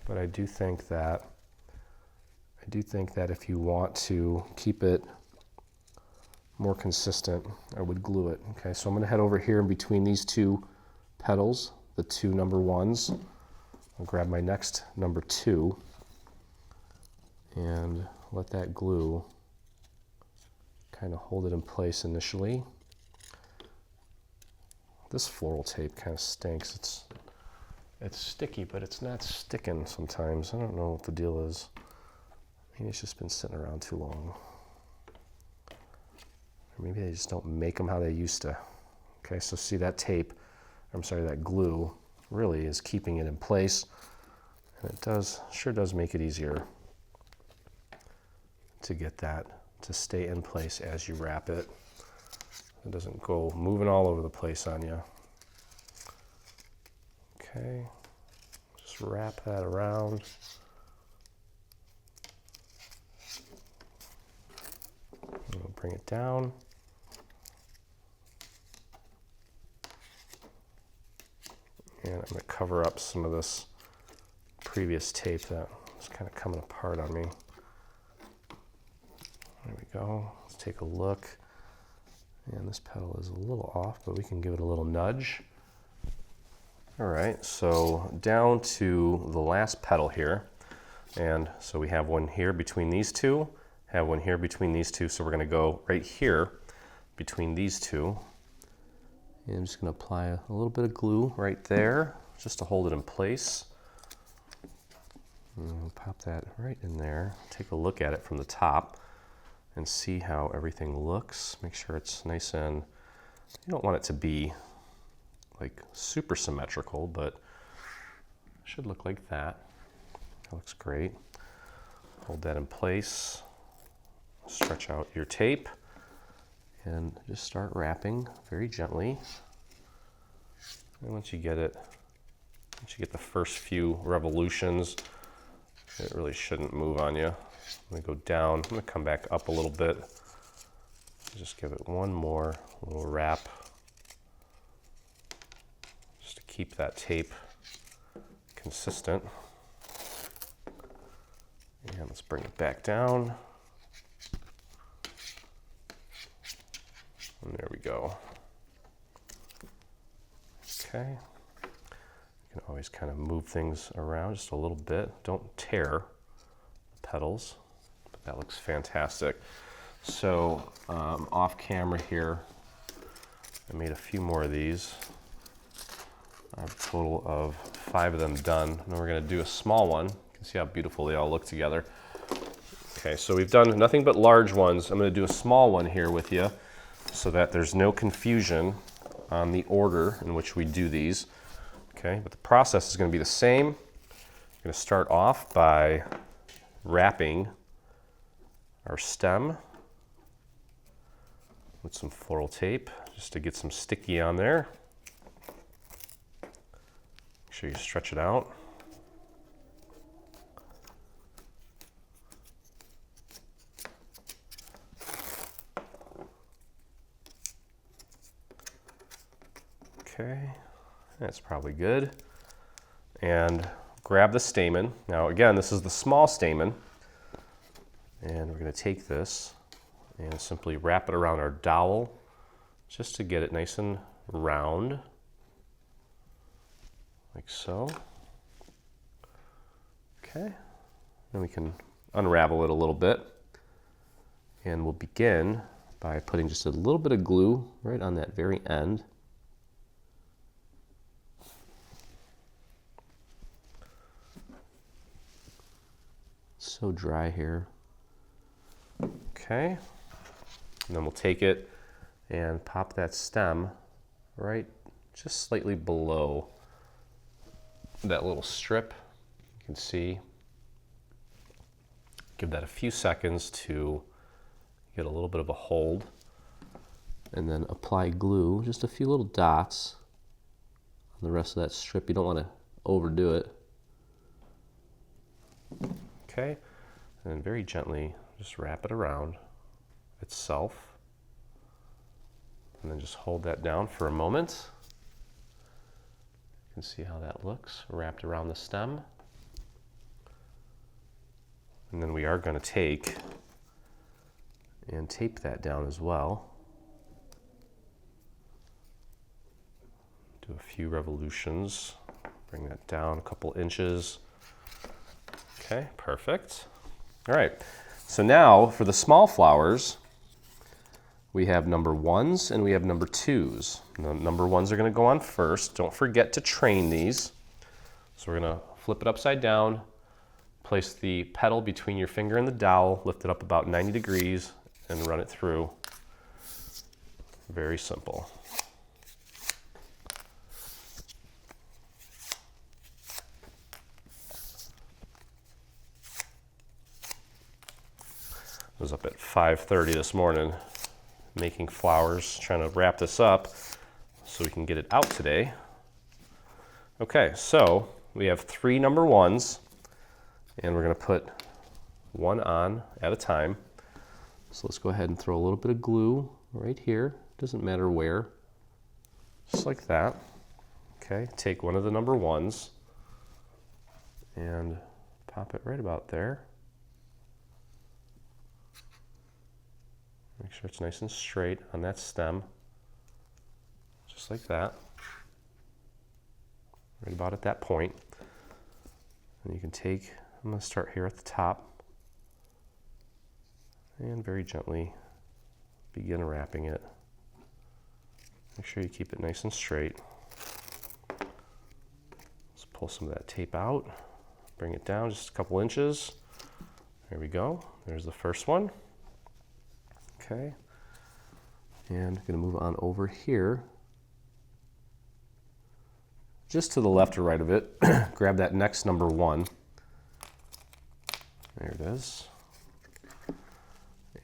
But I do think that if you want to keep it more consistent, I would glue it. Okay, so I'm going to head over here in between these 2 petals, the 2 number 1s. I'll grab my next number 2 and let that glue kind of hold it in place initially. This floral tape kind of stinks. It's sticky, but it's not sticking sometimes. I don't know what the deal is. Maybe it's just been sitting around too long. Or maybe they just don't make them how they used to. Okay, so see that tape, that glue really is keeping it in place. And it sure does make it easier to get that to stay in place as you wrap it. It doesn't go moving all over the place on you. Okay, just wrap that around. We'll bring it down. And I'm going to cover up some of this previous tape that was kind of coming apart on me. There we go. Let's take a look. And this petal is a little off, but we can give it a little nudge. All right, so down to the last petal here. And so we have one here between these two, have one here between these two. So we're going to go right here between these two. And I'm just going to apply a little bit of glue right there just to hold it in place. And pop that right in there. Take a look at it from the top and see how everything looks. Make sure it's nice, and you don't want it to be like super symmetrical, but it should look like that. That looks great. Hold that in place. Stretch out your tape and just start wrapping very gently. And once you get the first few revolutions, it really shouldn't move on you. I'm going to go down. I'm going to come back up a little bit. Just give it one more little wrap just to keep that tape consistent. And let's bring it back down. And there we go. Okay. You can always kind of move things around just a little bit. Don't tear the petals, but that looks fantastic. So off camera here, I made a few more of these. I have a total of 5 of them done. And then we're going to do a small one. You can see how beautiful they all look together. Okay, so we've done nothing but large ones. I'm going to do a small one here with you so that there's no confusion on the order in which we do these. Okay, but the process is going to be the same. I'm going to start off by wrapping our stem with some floral tape just to get some sticky on there. Make sure you stretch it out. Okay, that's probably good. And grab the stamen. Now again, this is the small stamen. And we're going to take this and simply wrap it around our dowel just to get it nice and round, like so. Okay, then we can unravel it a little bit. And we'll begin by putting just a little bit of glue right on that very end. So dry here. Okay, and then we'll take it and pop that stem right just slightly below that little strip. You can see. Give that a few seconds to get a little bit of a hold, and then apply glue, just a few little dots on the rest of that strip. You don't want to overdo it. Okay, and then very gently just wrap it around itself, and then just hold that down for a moment. You can see how that looks wrapped around the stem. And then we are going to take and tape that down as well. Do a few revolutions, bring that down a couple inches. Okay, perfect. All right, so now for the small flowers, we have number 1s and we have number 2s. The number 1s are going to go on first. Don't forget to train these. So we're going to flip it upside down, place the petal between your finger and the dowel, lift it up about 90 degrees, and run it through. Very simple. I was up at 5:30 this morning making flowers, trying to wrap this up so we can get it out today. Okay, so we have 3 number 1s, and we're going to put one on at a time. So let's go ahead and throw a little bit of glue right here. Doesn't matter where. Just like that. Okay, take one of the number ones and pop it right about there. Make sure it's nice and straight on that stem, just like that, right about at that point. And you can take, I'm going to start here at the top and very gently begin wrapping it. Make sure you keep it nice and straight. Let's pull some of that tape out, bring it down just a couple inches. There we go, there's the first one. Okay, and I'm going to move on over here, just to the left or right of it. Grab that next number one. There it is.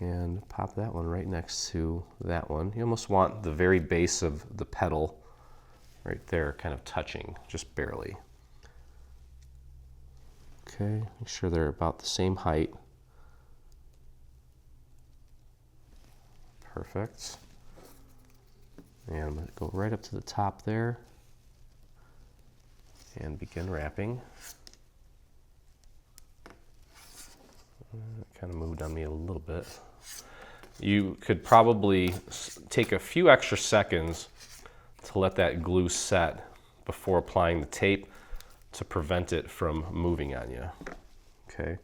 And pop that one right next to that one. You almost want the very base of the petal right there kind of touching, just barely. Okay, make sure they're about the same height. Perfect. And I'm going to go right up to the top there and begin wrapping. It kind of moved on me a little bit. You could probably take a few extra seconds to let that glue set before applying the tape to prevent it from moving on you. Okay,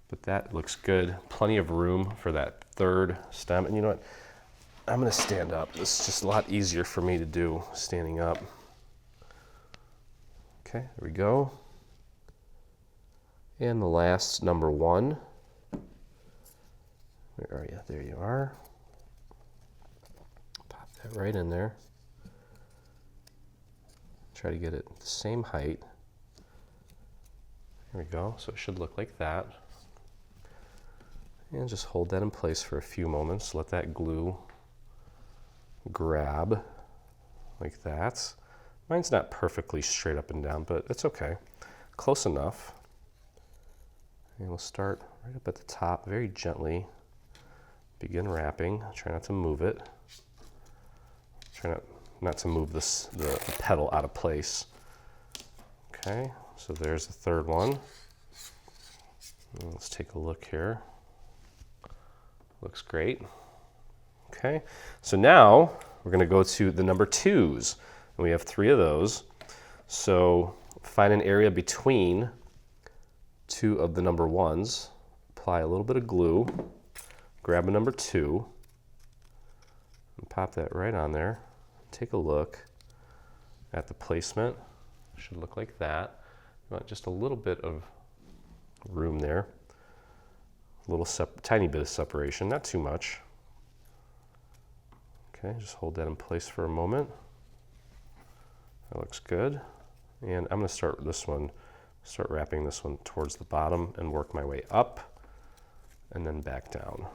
but that looks good. Plenty of room for that third stem. And you know what? I'm going to stand up. This is just a lot easier for me to do standing up. Okay, there we go. And the last number one. Where are you? There you are. Pop that right in there. Try to get it the same height. There we go. So it should look like that. And just hold that in place for a few moments. Let that glue grab like that. Mine's not perfectly straight up and down, but it's okay. Close enough. And we'll start right up at the top, very gently. Begin wrapping. Try not to move it. Try not to move the petal out of place. Okay, so there's the third one. And let's take a look here. Looks great. Okay, so now we're going to go to the number twos. And we have 3 of those. So find an area between 2 of the number ones. Apply a little bit of glue. Grab a number 2 and pop that right on there. Take a look at the placement. It should look like that. You want just a little bit of room there. A little tiny bit of separation, not too much. Okay, just hold that in place for a moment. That looks good. And I'm going to start wrapping this one towards the bottom and work my way up and then back down.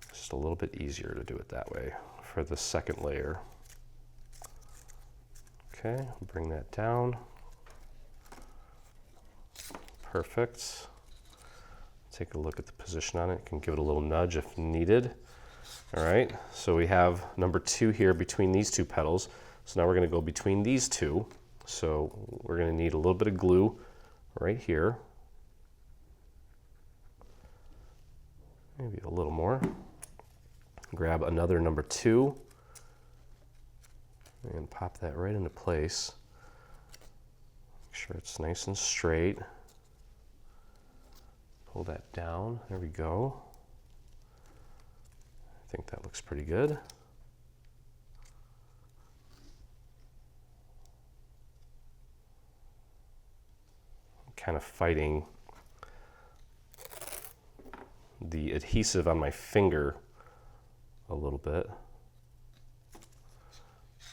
Just a little bit easier to do it that way for the second layer. Okay, bring that down. Perfect. Take a look at the position on it. You can give it a little nudge if needed. All right, so we have number 2 here between these 2 petals. So now we're going to go between these 2. So we're going to need a little bit of glue right here. Maybe a little more. Grab another number 2 and pop that right into place. Make sure it's nice and straight. Pull that down. There we go. I think that looks pretty good. I'm kind of fighting the adhesive on my finger a little bit.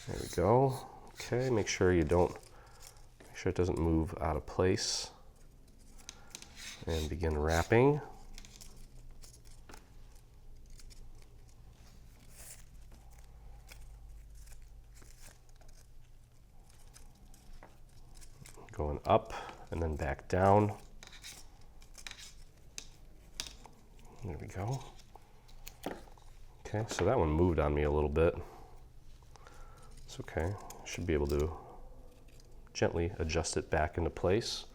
There we go. Okay, make sure it doesn't move out of place. And begin wrapping. Going up and then back down. There we go. Okay, so that one moved on me a little bit. It's okay. Should be able to gently adjust it back into place.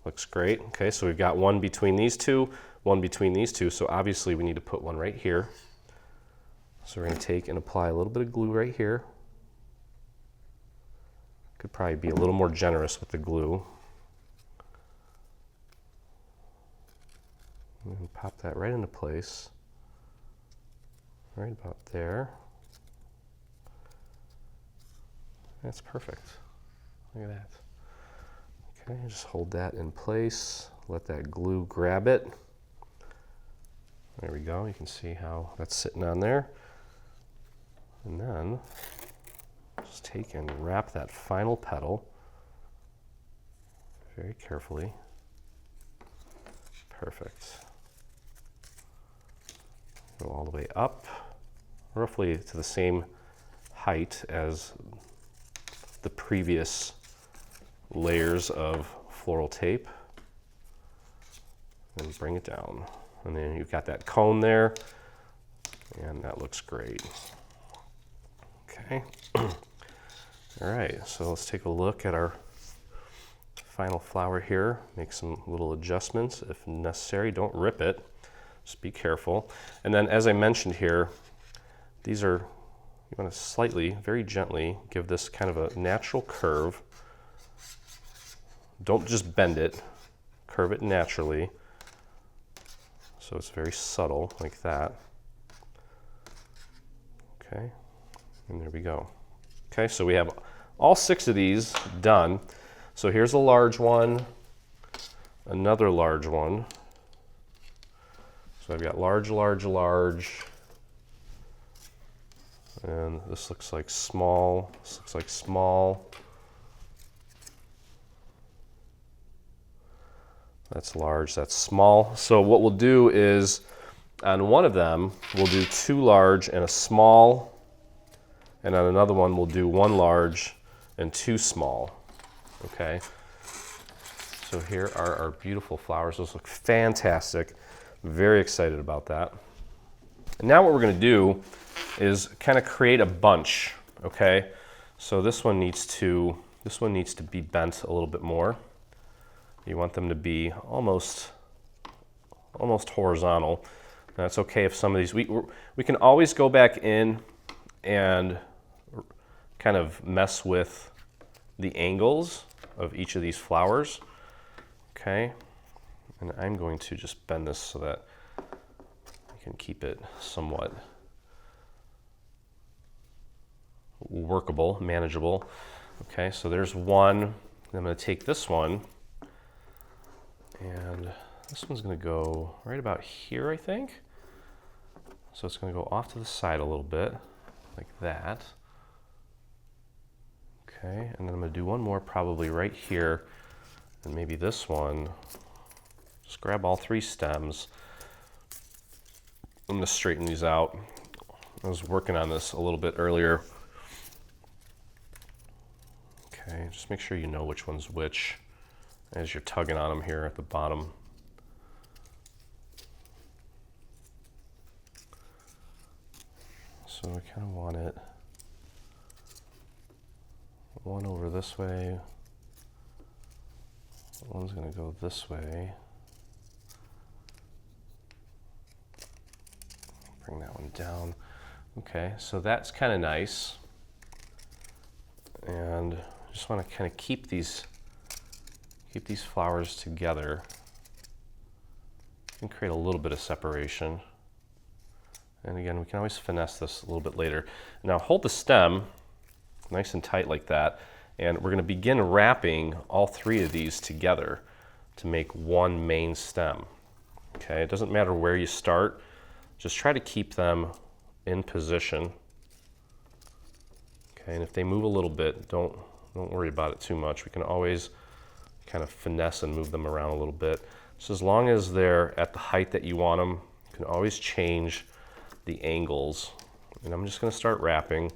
Looks great. Okay, so we've got one between these two, one between these two, so obviously we need to put one right here. So we're going to take and apply a little bit of glue right here. Could probably be a little more generous with the glue. And pop that right into place. Right about there. That's perfect. Look at that. Okay, just hold that in place. Let that glue grab it. There we go. You can see how that's sitting on there. And then just take and wrap that final petal very carefully. Perfect. Go all the way up, roughly to the same height as the previous layers of floral tape. And bring it down. And then you've got that cone there, and that looks great. Okay. All right, so let's take a look at our final flower here. Make some little adjustments if necessary. Don't rip it, just be careful. And then as I mentioned here, these are, you want to slightly, very gently, give this kind of a natural curve. Don't just bend it, curve it naturally. So it's very subtle, like that. Okay, and there we go. Okay, so we have all 6 of these done. So here's a large one, another large one. So I've got large, large, large. And this looks like small, this looks like small. That's large, that's small. So what we'll do is, on one of them, we'll do 2 large and a small, and on another one, we'll do 1 large and 2 small, okay? So here are our beautiful flowers. Those look fantastic. Very excited about that. And now what we're gonna do is kind of create a bunch, okay? So this one needs to be bent a little bit more. You want them to be almost horizontal. That's okay if some of these, we can always go back in and kind of mess with the angles of each of these flowers, okay? And I'm going to just bend this so that I can keep it somewhat workable, manageable. Okay, so there's one. I'm going to take this one, and this one's going to go right about here, I think. So it's going to go off to the side a little bit, like that. Okay, and then I'm going to do one more probably right here, and maybe this one. Just grab all 3 stems. I'm going to straighten these out. I was working on this a little bit earlier. Okay, just make sure you know which one's which as you're tugging on them here at the bottom. So I kind of want it one over this way, one's going to go this way. Bring that one down. Okay, so that's kind of nice. And I just want to kind of keep these flowers together and create a little bit of separation. And again, we can always finesse this a little bit later. Now hold the stem nice and tight like that, and we're going to begin wrapping all 3 of these together to make one main stem. Okay, it doesn't matter where you start, just try to keep them in position. Okay, and if they move a little bit, don't worry about it too much. We can always kind of finesse and move them around a little bit. So as long as they're at the height that you want them, you can always change the angles. And I'm just going to start wrapping.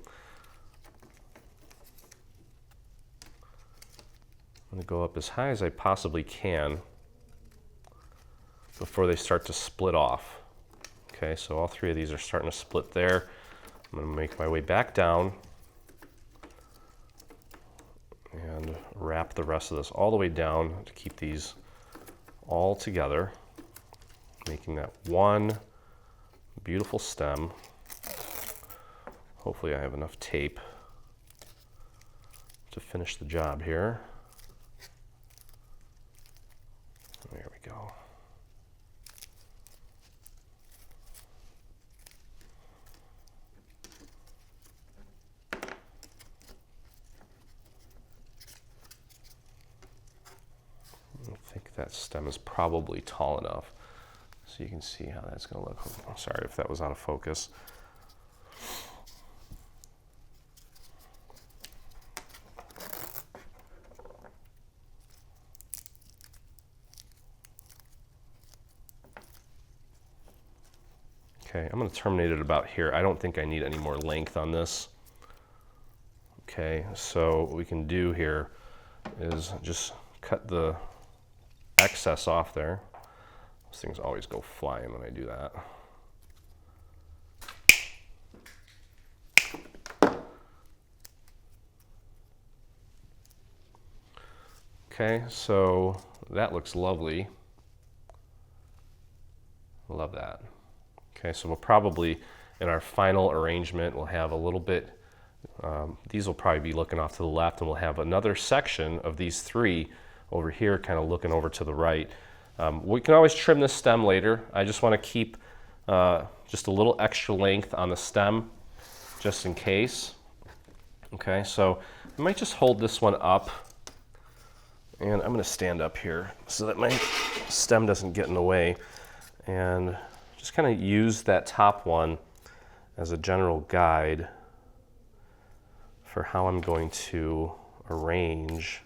I'm going to go up as high as I possibly can before they start to split off. Okay, so all 3 of these are starting to split there. I'm going to make my way back down. wrap the rest of this all the way down to keep these all together, making that one beautiful stem. Hopefully I have enough tape to finish the job here. There we go. I think that stem is probably tall enough so you can see how that's going to look. I'm sorry if that was out of focus. Okay, I'm going to terminate it about here. I don't think I need any more length on this. Okay, so what we can do here is just cut the excess off there. Those things always go flying when I do that. Okay, so that looks lovely. Love that. Okay, so we'll probably, in our final arrangement, we'll have a little bit, these will probably be looking off to the left, and we'll have another section of these three over here kind of looking over to the right. We can always trim this stem later. I just want to keep just a little extra length on the stem just in case. Okay, so I might just hold this one up, and I'm going to stand up here so that my stem doesn't get in the way, and just kind of use that top one as a general guide for how I'm going to arrange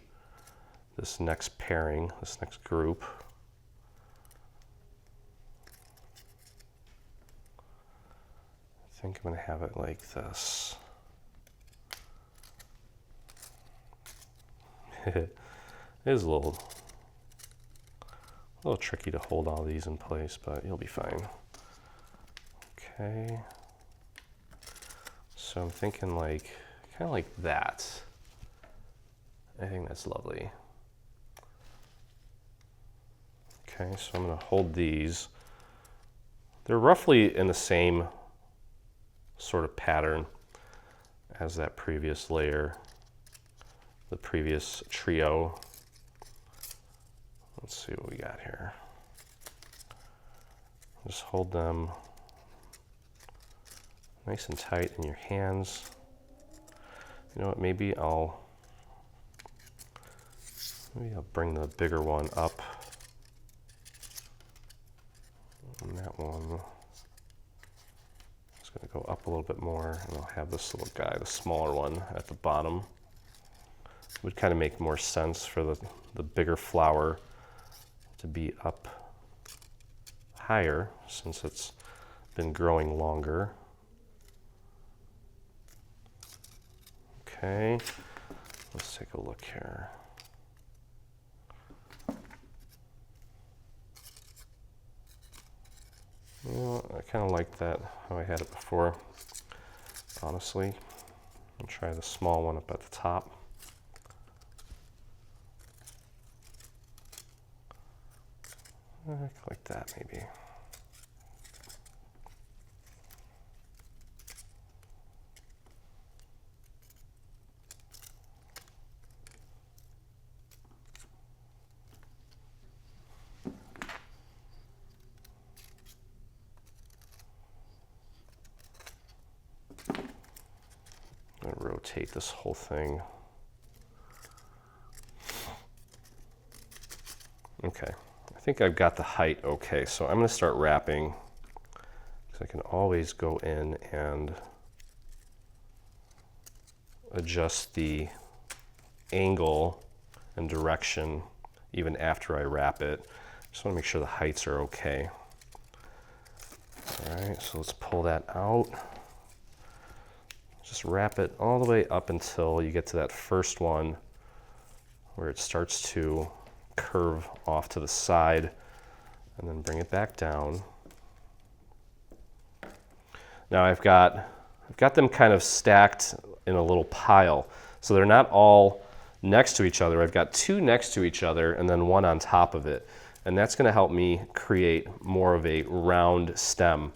this next pairing, this next group. I think I'm going to have it like this. It is a little tricky to hold all these in place, but you'll be fine. Okay. So I'm thinking like, kind of like that. I think that's lovely. Okay, so I'm going to hold these. They're roughly in the same sort of pattern as that previous layer, the previous trio. Let's see what we got here. Just hold them nice and tight in your hands. You know what, maybe I'll bring the bigger one up. And that one is going to go up a little bit more, and I'll have this little guy, the smaller one, at the bottom. It would kind of make more sense for the bigger flower to be up higher since it's been growing longer. Okay, let's take a look here. Well, I kind of like that, how I had it before, honestly. I'll try the small one up at the top. Like that, maybe. I'm going to rotate this whole thing. Okay, I think I've got the height okay, so I'm going to start wrapping, because I can always go in and adjust the angle and direction even after I wrap it. Just want to make sure the heights are okay. All right, so let's pull that out. Just wrap it all the way up until you get to that first one where it starts to curve off to the side, and then bring it back down. Now I've got them kind of stacked in a little pile, so they're not all next to each other. I've got two next to each other and then one on top of it. And that's going to help me create more of a round stem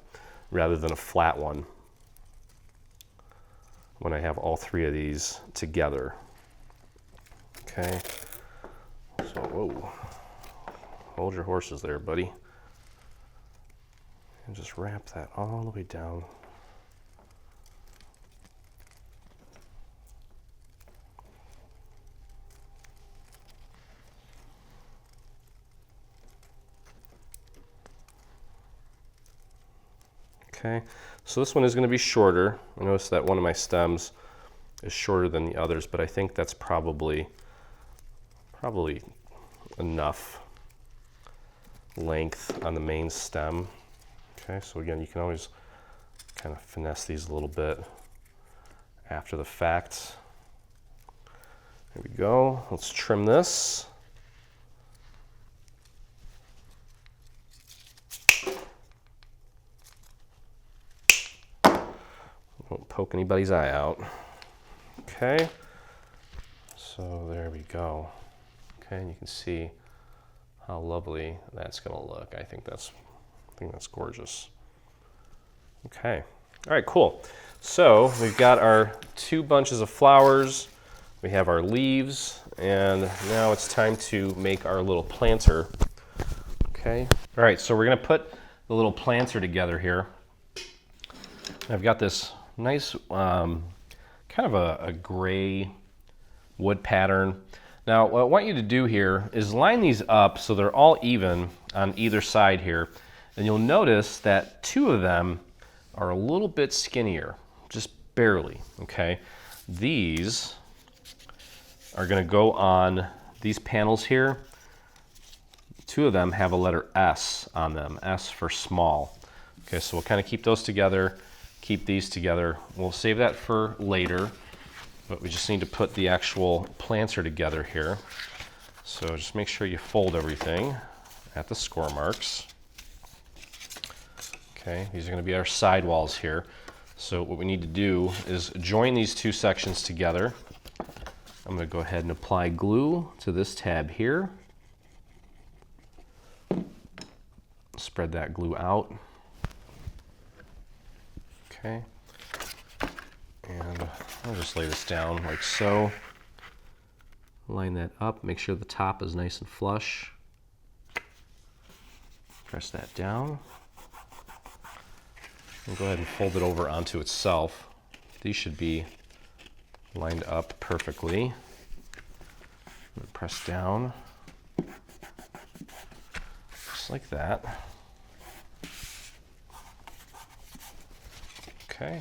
rather than a flat one when I have all three of these together. Okay, so whoa, hold your horses there, buddy. And just wrap that all the way down. Okay, so this one is going to be shorter. I noticed that one of my stems is shorter than the others, but I think that's probably enough length on the main stem. Okay, so again, you can always kind of finesse these a little bit after the fact. There we go. Let's trim this. Won't poke anybody's eye out. Okay, so there we go. Okay, and you can see how lovely that's going to look. I think that's gorgeous. Okay, all right, cool. So we've got our two bunches of flowers. We have our leaves, and now it's time to make our little planter. Okay, all right, so we're going to put the little planter together here. I've got this nice kind of a gray wood pattern. Now what I want you to do here is line these up so they're all even on either side here, and you'll notice that two of them are a little bit skinnier, just barely. Okay, these are going to go on these panels here. Two of them have a letter S on them, S for small. Okay, so we'll kind of keep those together. Keep these together. We'll save that for later, but we just need to put the actual planter together here. So just make sure you fold everything at the score marks. Okay, these are going to be our side walls here. So what we need to do is join these two sections together. I'm going to go ahead and apply glue to this tab here. Spread that glue out. Okay, and I'll just lay this down like so. Line that up, make sure the top is nice and flush. Press that down. And go ahead and fold it over onto itself. These should be lined up perfectly. Press down, just like that. Okay,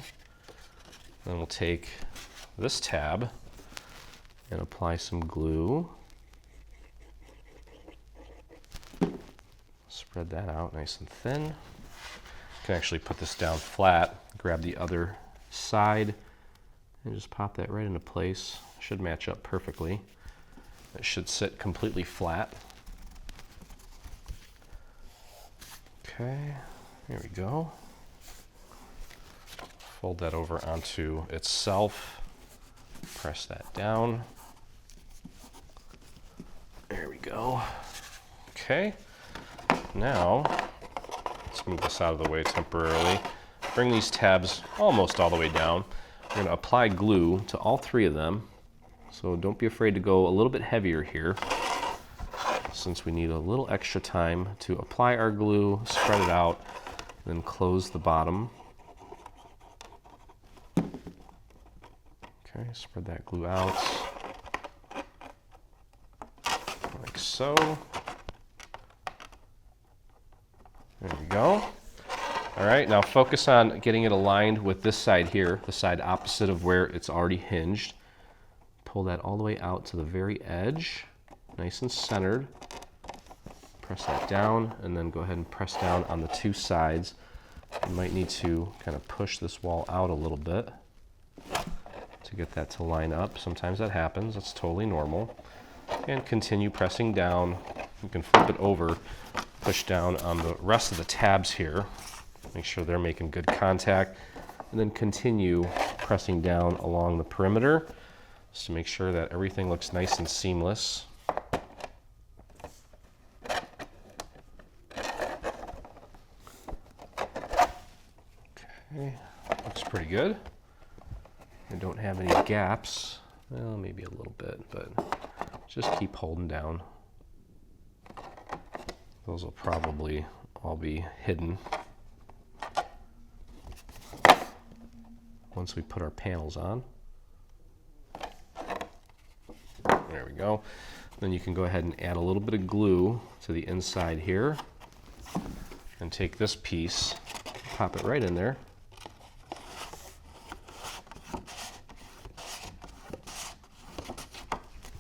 then we'll take this tab and apply some glue. Spread that out nice and thin. You can actually put this down flat, grab the other side, and just pop that right into place. Should match up perfectly. It should sit completely flat. Okay, here we go. Fold that over onto itself. Press that down. There we go. Okay, now let's move this out of the way temporarily. Bring these tabs almost all the way down. We're going to apply glue to all three of them. So don't be afraid to go a little bit heavier here, since we need a little extra time to apply our glue, spread it out, then close the bottom. Okay, spread that glue out like so. There we go. All right, now focus on getting it aligned with this side here, the side opposite of where it's already hinged. Pull that all the way out to the very edge, nice and centered. Press that down, and then go ahead and press down on the two sides. You might need to kind of push this wall out a little bit to get that to line up. Sometimes that happens, that's totally normal. And continue pressing down. You can flip it over, push down on the rest of the tabs here. Make sure they're making good contact, and then continue pressing down along the perimeter just to make sure that everything looks nice and seamless. Okay, looks pretty good. I don't have any gaps. Well, maybe a little bit, but just keep holding down. Those will probably all be hidden once we put our panels on. There we go. Then you can go ahead and add a little bit of glue to the inside here and take this piece, pop it right in there.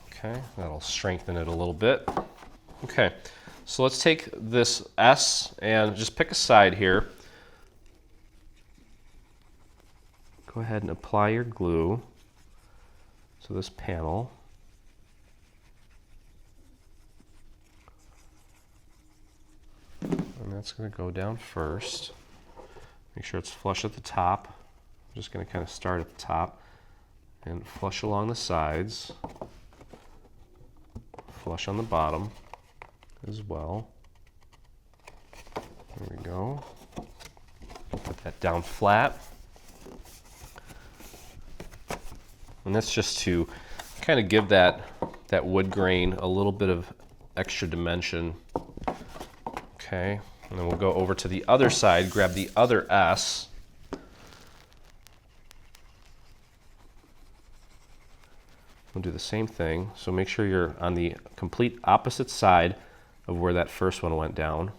Okay, that'll strengthen it a little bit. Okay, so let's take this S and just pick a side here. Go ahead and apply your glue to this panel. And that's going to go down first. Make sure it's flush at the top. I'm just going to kind of start at the top and flush along the sides. Flush on the bottom as well. There we go. Put that down flat. And that's just to kind of give that wood grain a little bit of extra dimension. Okay, and then we'll go over to the other side, grab the other S. We'll do the same thing. So make sure you're on the complete opposite side of where that first one went down.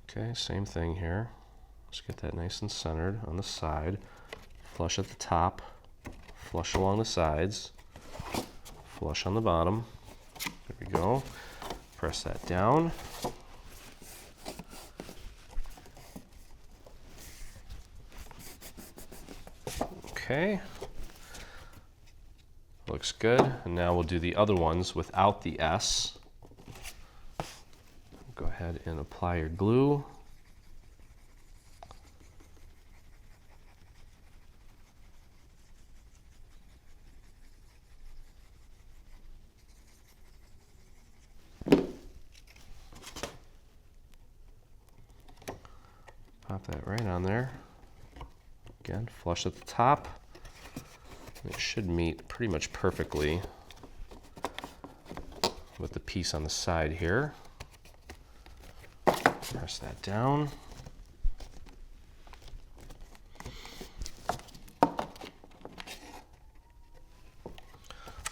Okay, same thing here. Let's get that nice and centered on the side. Flush at the top, flush along the sides, flush on the bottom. There we go. Press that down. Okay, looks good. And now we'll do the other ones without the S. Go ahead and apply your glue. Pop that right on there. Again, flush at the top. It should meet pretty much perfectly with the piece on the side here. Press that down.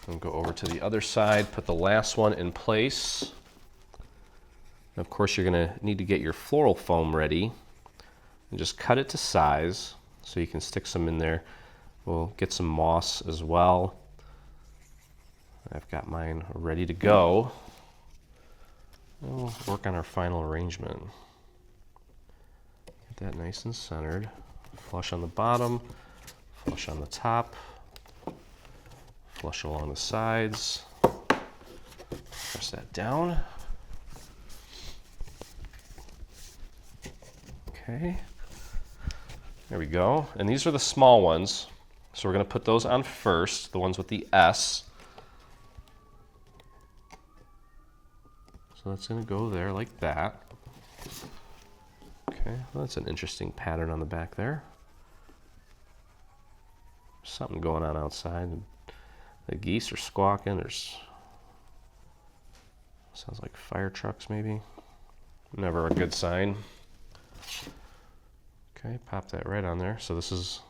And go over to the other side, put the last one in place. And of course, you're going to need to get your floral foam ready and just cut it to size so you can stick some in there. We'll get some moss as well. I've got mine ready to go. And we'll work on our final arrangement. Get that nice and centered. Flush on the bottom, flush on the top, flush along the sides. Press that down. Okay. There we go. And these are the small ones. So we're going to put those on first, the ones with the S. So that's going to go there like that. Okay, well, that's an interesting pattern on the back there. Something going on outside. The geese are squawking. There's sounds like fire trucks maybe. Never a good sign. Okay, pop that right on there. So this is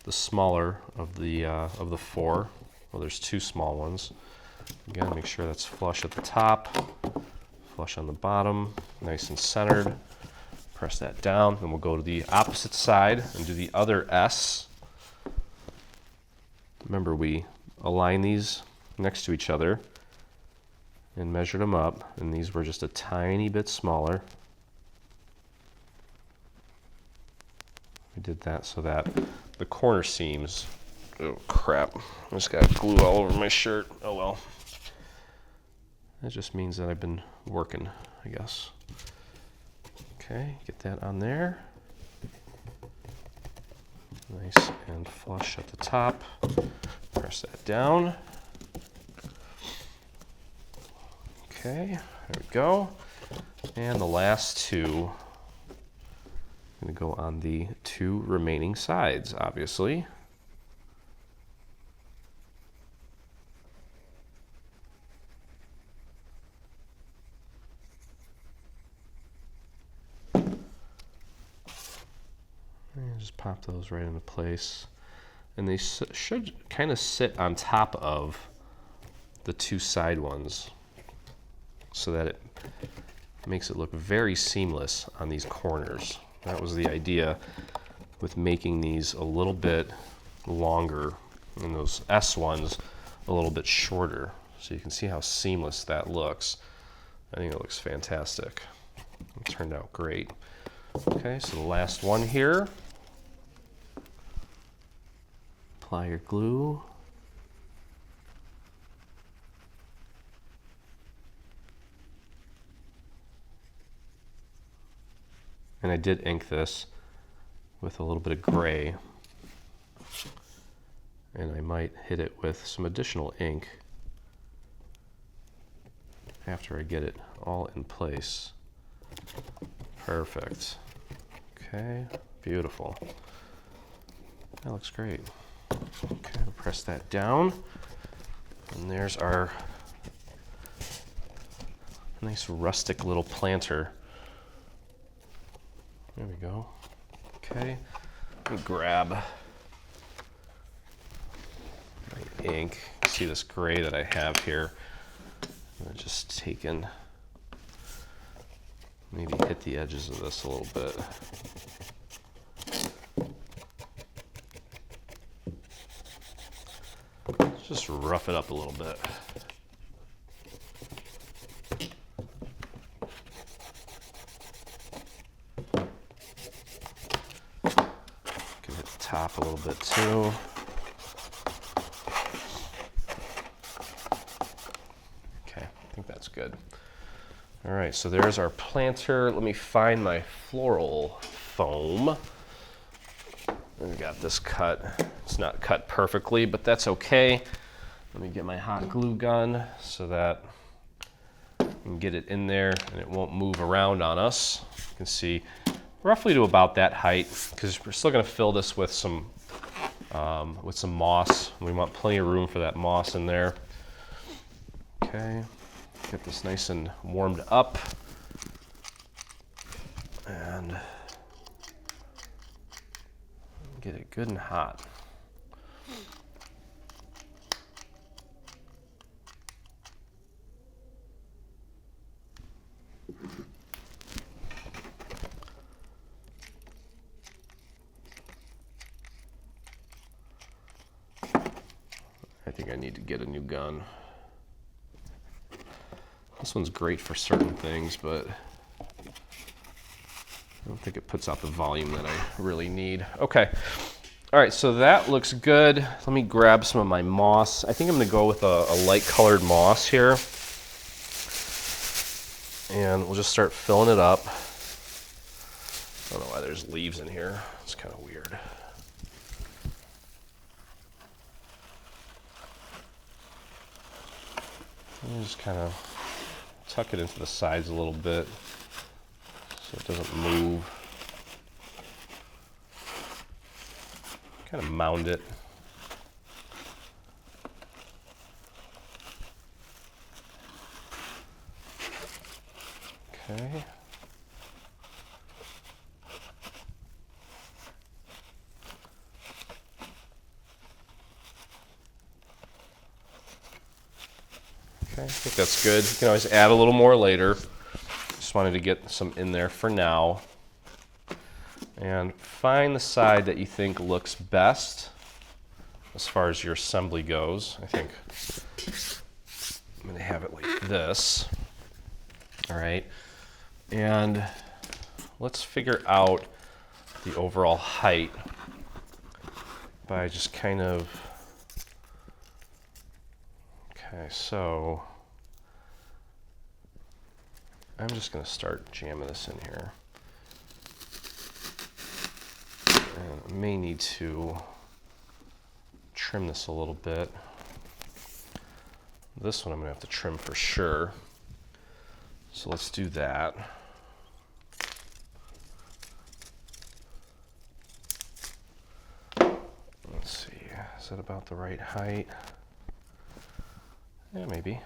the smaller of the four. Well, there's two small ones. Again, make sure that's flush at the top, flush on the bottom, nice and centered. Press that down, then we'll go to the opposite side and do the other S. Remember, we align these next to each other and measured them up, and these were just a tiny bit smaller. We did that so that the corner seams, oh crap, I just got glue all over my shirt. Oh well. That just means that I've been working, I guess. Okay, get that on there. Nice and flush at the top. Press that down. Okay, there we go. And the last two, I'm going to go on the two remaining sides, obviously. And just pop those right into place. And they should kind of sit on top of the two side ones so that it makes it look very seamless on these corners. That was the idea with making these a little bit longer and those S ones a little bit shorter. So you can see how seamless that looks. I think it looks fantastic. It turned out great. Okay, so the last one here. Apply your glue. And I did ink this with a little bit of gray. And I might hit it with some additional ink after I get it all in place. Perfect. Okay, beautiful. That looks great. Okay, I'll press that down. And there's our nice rustic little planter. There we go. Okay, let me grab my ink. See this gray that I have here. I'm gonna just take in, maybe hit the edges of this a little bit. Just rough it up a little bit. Can hit the top a little bit too. Okay, I think that's good. All right, so there's our planter. Let me find my floral foam. I've got this cut. It's not cut perfectly, but that's okay. Let me get my hot glue gun so that I can get it in there and it won't move around on us. You can see roughly to about that height, because we're still going to fill this with some moss. We want plenty of room for that moss in there. Okay, get this nice and warmed up. And get it good and hot. I think I need to get a new gun. This one's great for certain things, but I don't think it puts out the volume that I really need. Okay. All right, so that looks good. Let me grab some of my moss. I think I'm gonna go with a light colored moss here. And we'll just start filling it up. I don't know why there's leaves in here. It's kind of weird. And just kind of tuck it into the sides a little bit so it doesn't move. Kind of mound it. Okay. Okay, I think that's good. You can always add a little more later. Just wanted to get some in there for now. And find the side that you think looks best as far as your assembly goes. I think I'm going to have it like this. All right. And let's figure out the overall height by just kind of, okay, so I'm just going to start jamming this in here. And I may need to trim this a little bit. This one I'm going to have to trim for sure. So let's do that. Let's see, is that about the right height? Yeah, maybe.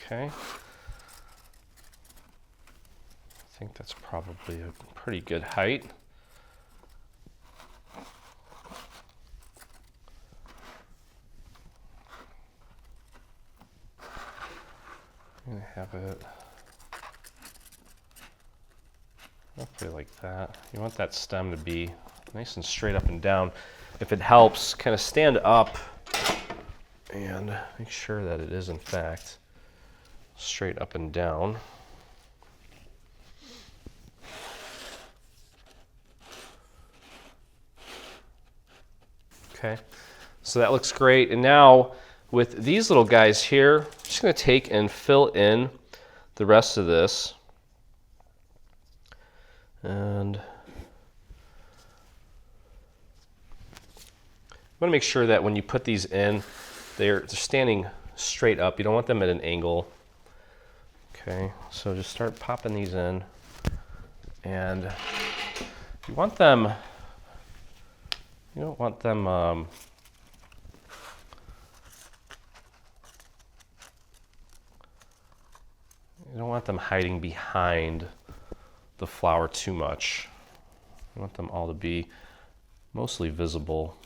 Okay. I think that's probably a pretty good height. I'm going to have it roughly like that. You want that stem to be nice and straight up and down. If it helps, kind of stand up and make sure that it is in fact straight up and down. Okay, so that looks great. And now with these little guys here, I'm just going to take and fill in the rest of this. And I want to make sure that when you put these in, they're standing straight up. You don't want them at an angle. Okay, so just start popping these in. And you want them, you don't want them you don't want them hiding behind the flower too much. You want them all to be mostly visible.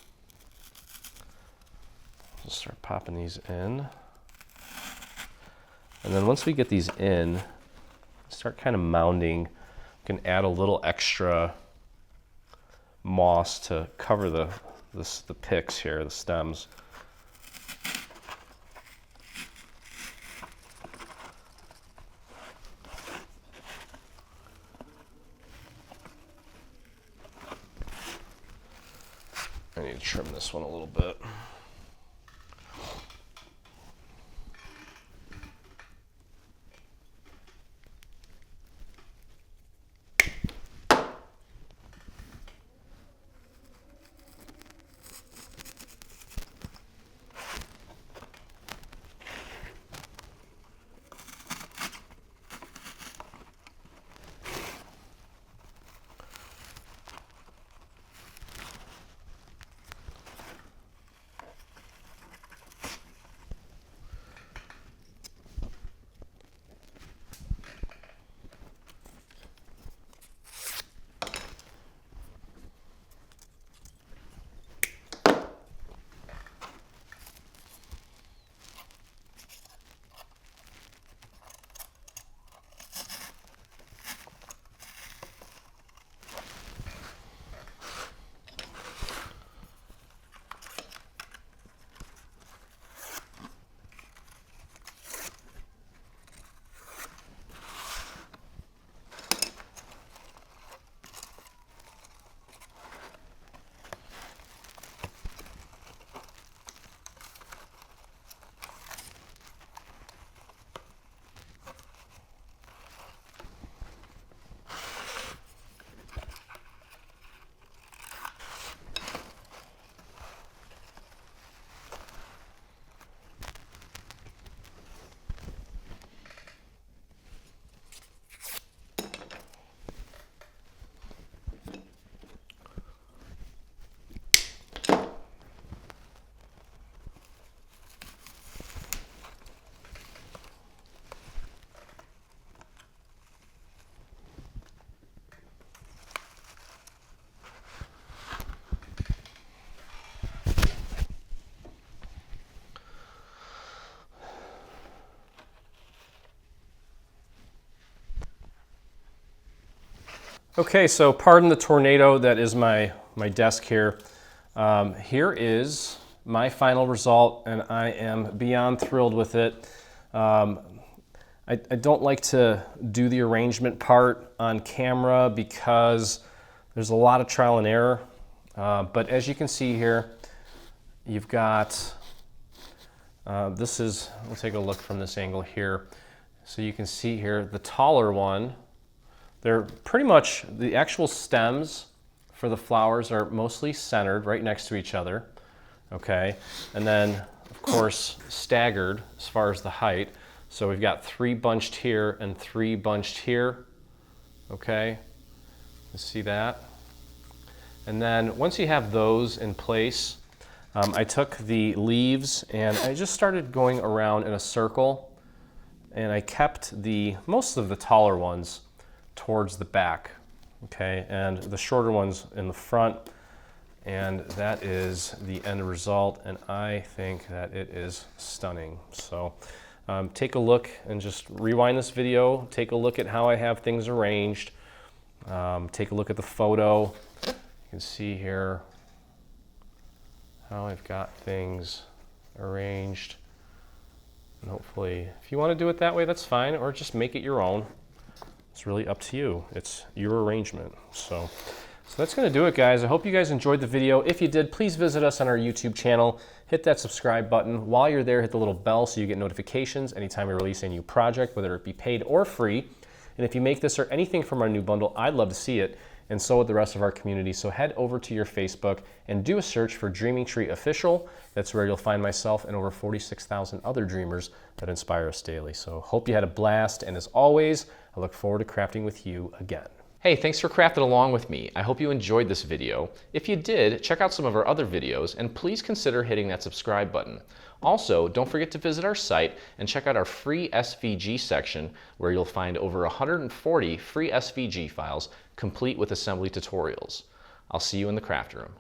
Just start popping these in. And then once we get these in, start kind of mounding. You can add a little extra moss to cover the picks here, the stems. I need to trim this one a little bit. Okay, so pardon the tornado that is my desk here. Here is my final result, and I am beyond thrilled with it. I I don't like to do the arrangement part on camera because there's a lot of trial and error. But as you can see here, you've got, we'll take a look from this angle here. So you can see here, the taller one, they're pretty much, the actual stems for the flowers are mostly centered right next to each other, okay? And then, of course, staggered as far as the height. So we've got 3 bunched here and 3 bunched here, okay? You see that? And then once you have those in place, I took the leaves and I just started going around in a circle, and I kept most of the taller ones towards the back, okay, and the shorter ones in the front, and that is the end result, and I think that it is stunning. So take a look and just rewind this video, take a look at how I have things arranged, take a look at the photo. You can see here how I've got things arranged. And hopefully, if you want to do it that way, that's fine, or just make it your own. It's really up to you. It's your arrangement. So that's going to do it, guys. I hope you guys enjoyed the video. If you did, please visit us on our YouTube channel. Hit that subscribe button. While you're there, hit the little bell so you get notifications anytime we release a new project, whether it be paid or free. And if you make this or anything from our new bundle, I'd love to see it, and so would the rest of our community. So head over to your Facebook and do a search for Dreaming Tree Official. That's where you'll find myself and over 46,000 other dreamers that inspire us daily. So hope you had a blast, and as always, I look forward to crafting with you again. Hey, thanks for crafting along with me. I hope you enjoyed this video. If you did, check out some of our other videos, and please consider hitting that subscribe button. Also, don't forget to visit our site and check out our free SVG section, where you'll find over 140 free SVG files complete with assembly tutorials. I'll see you in the craft room.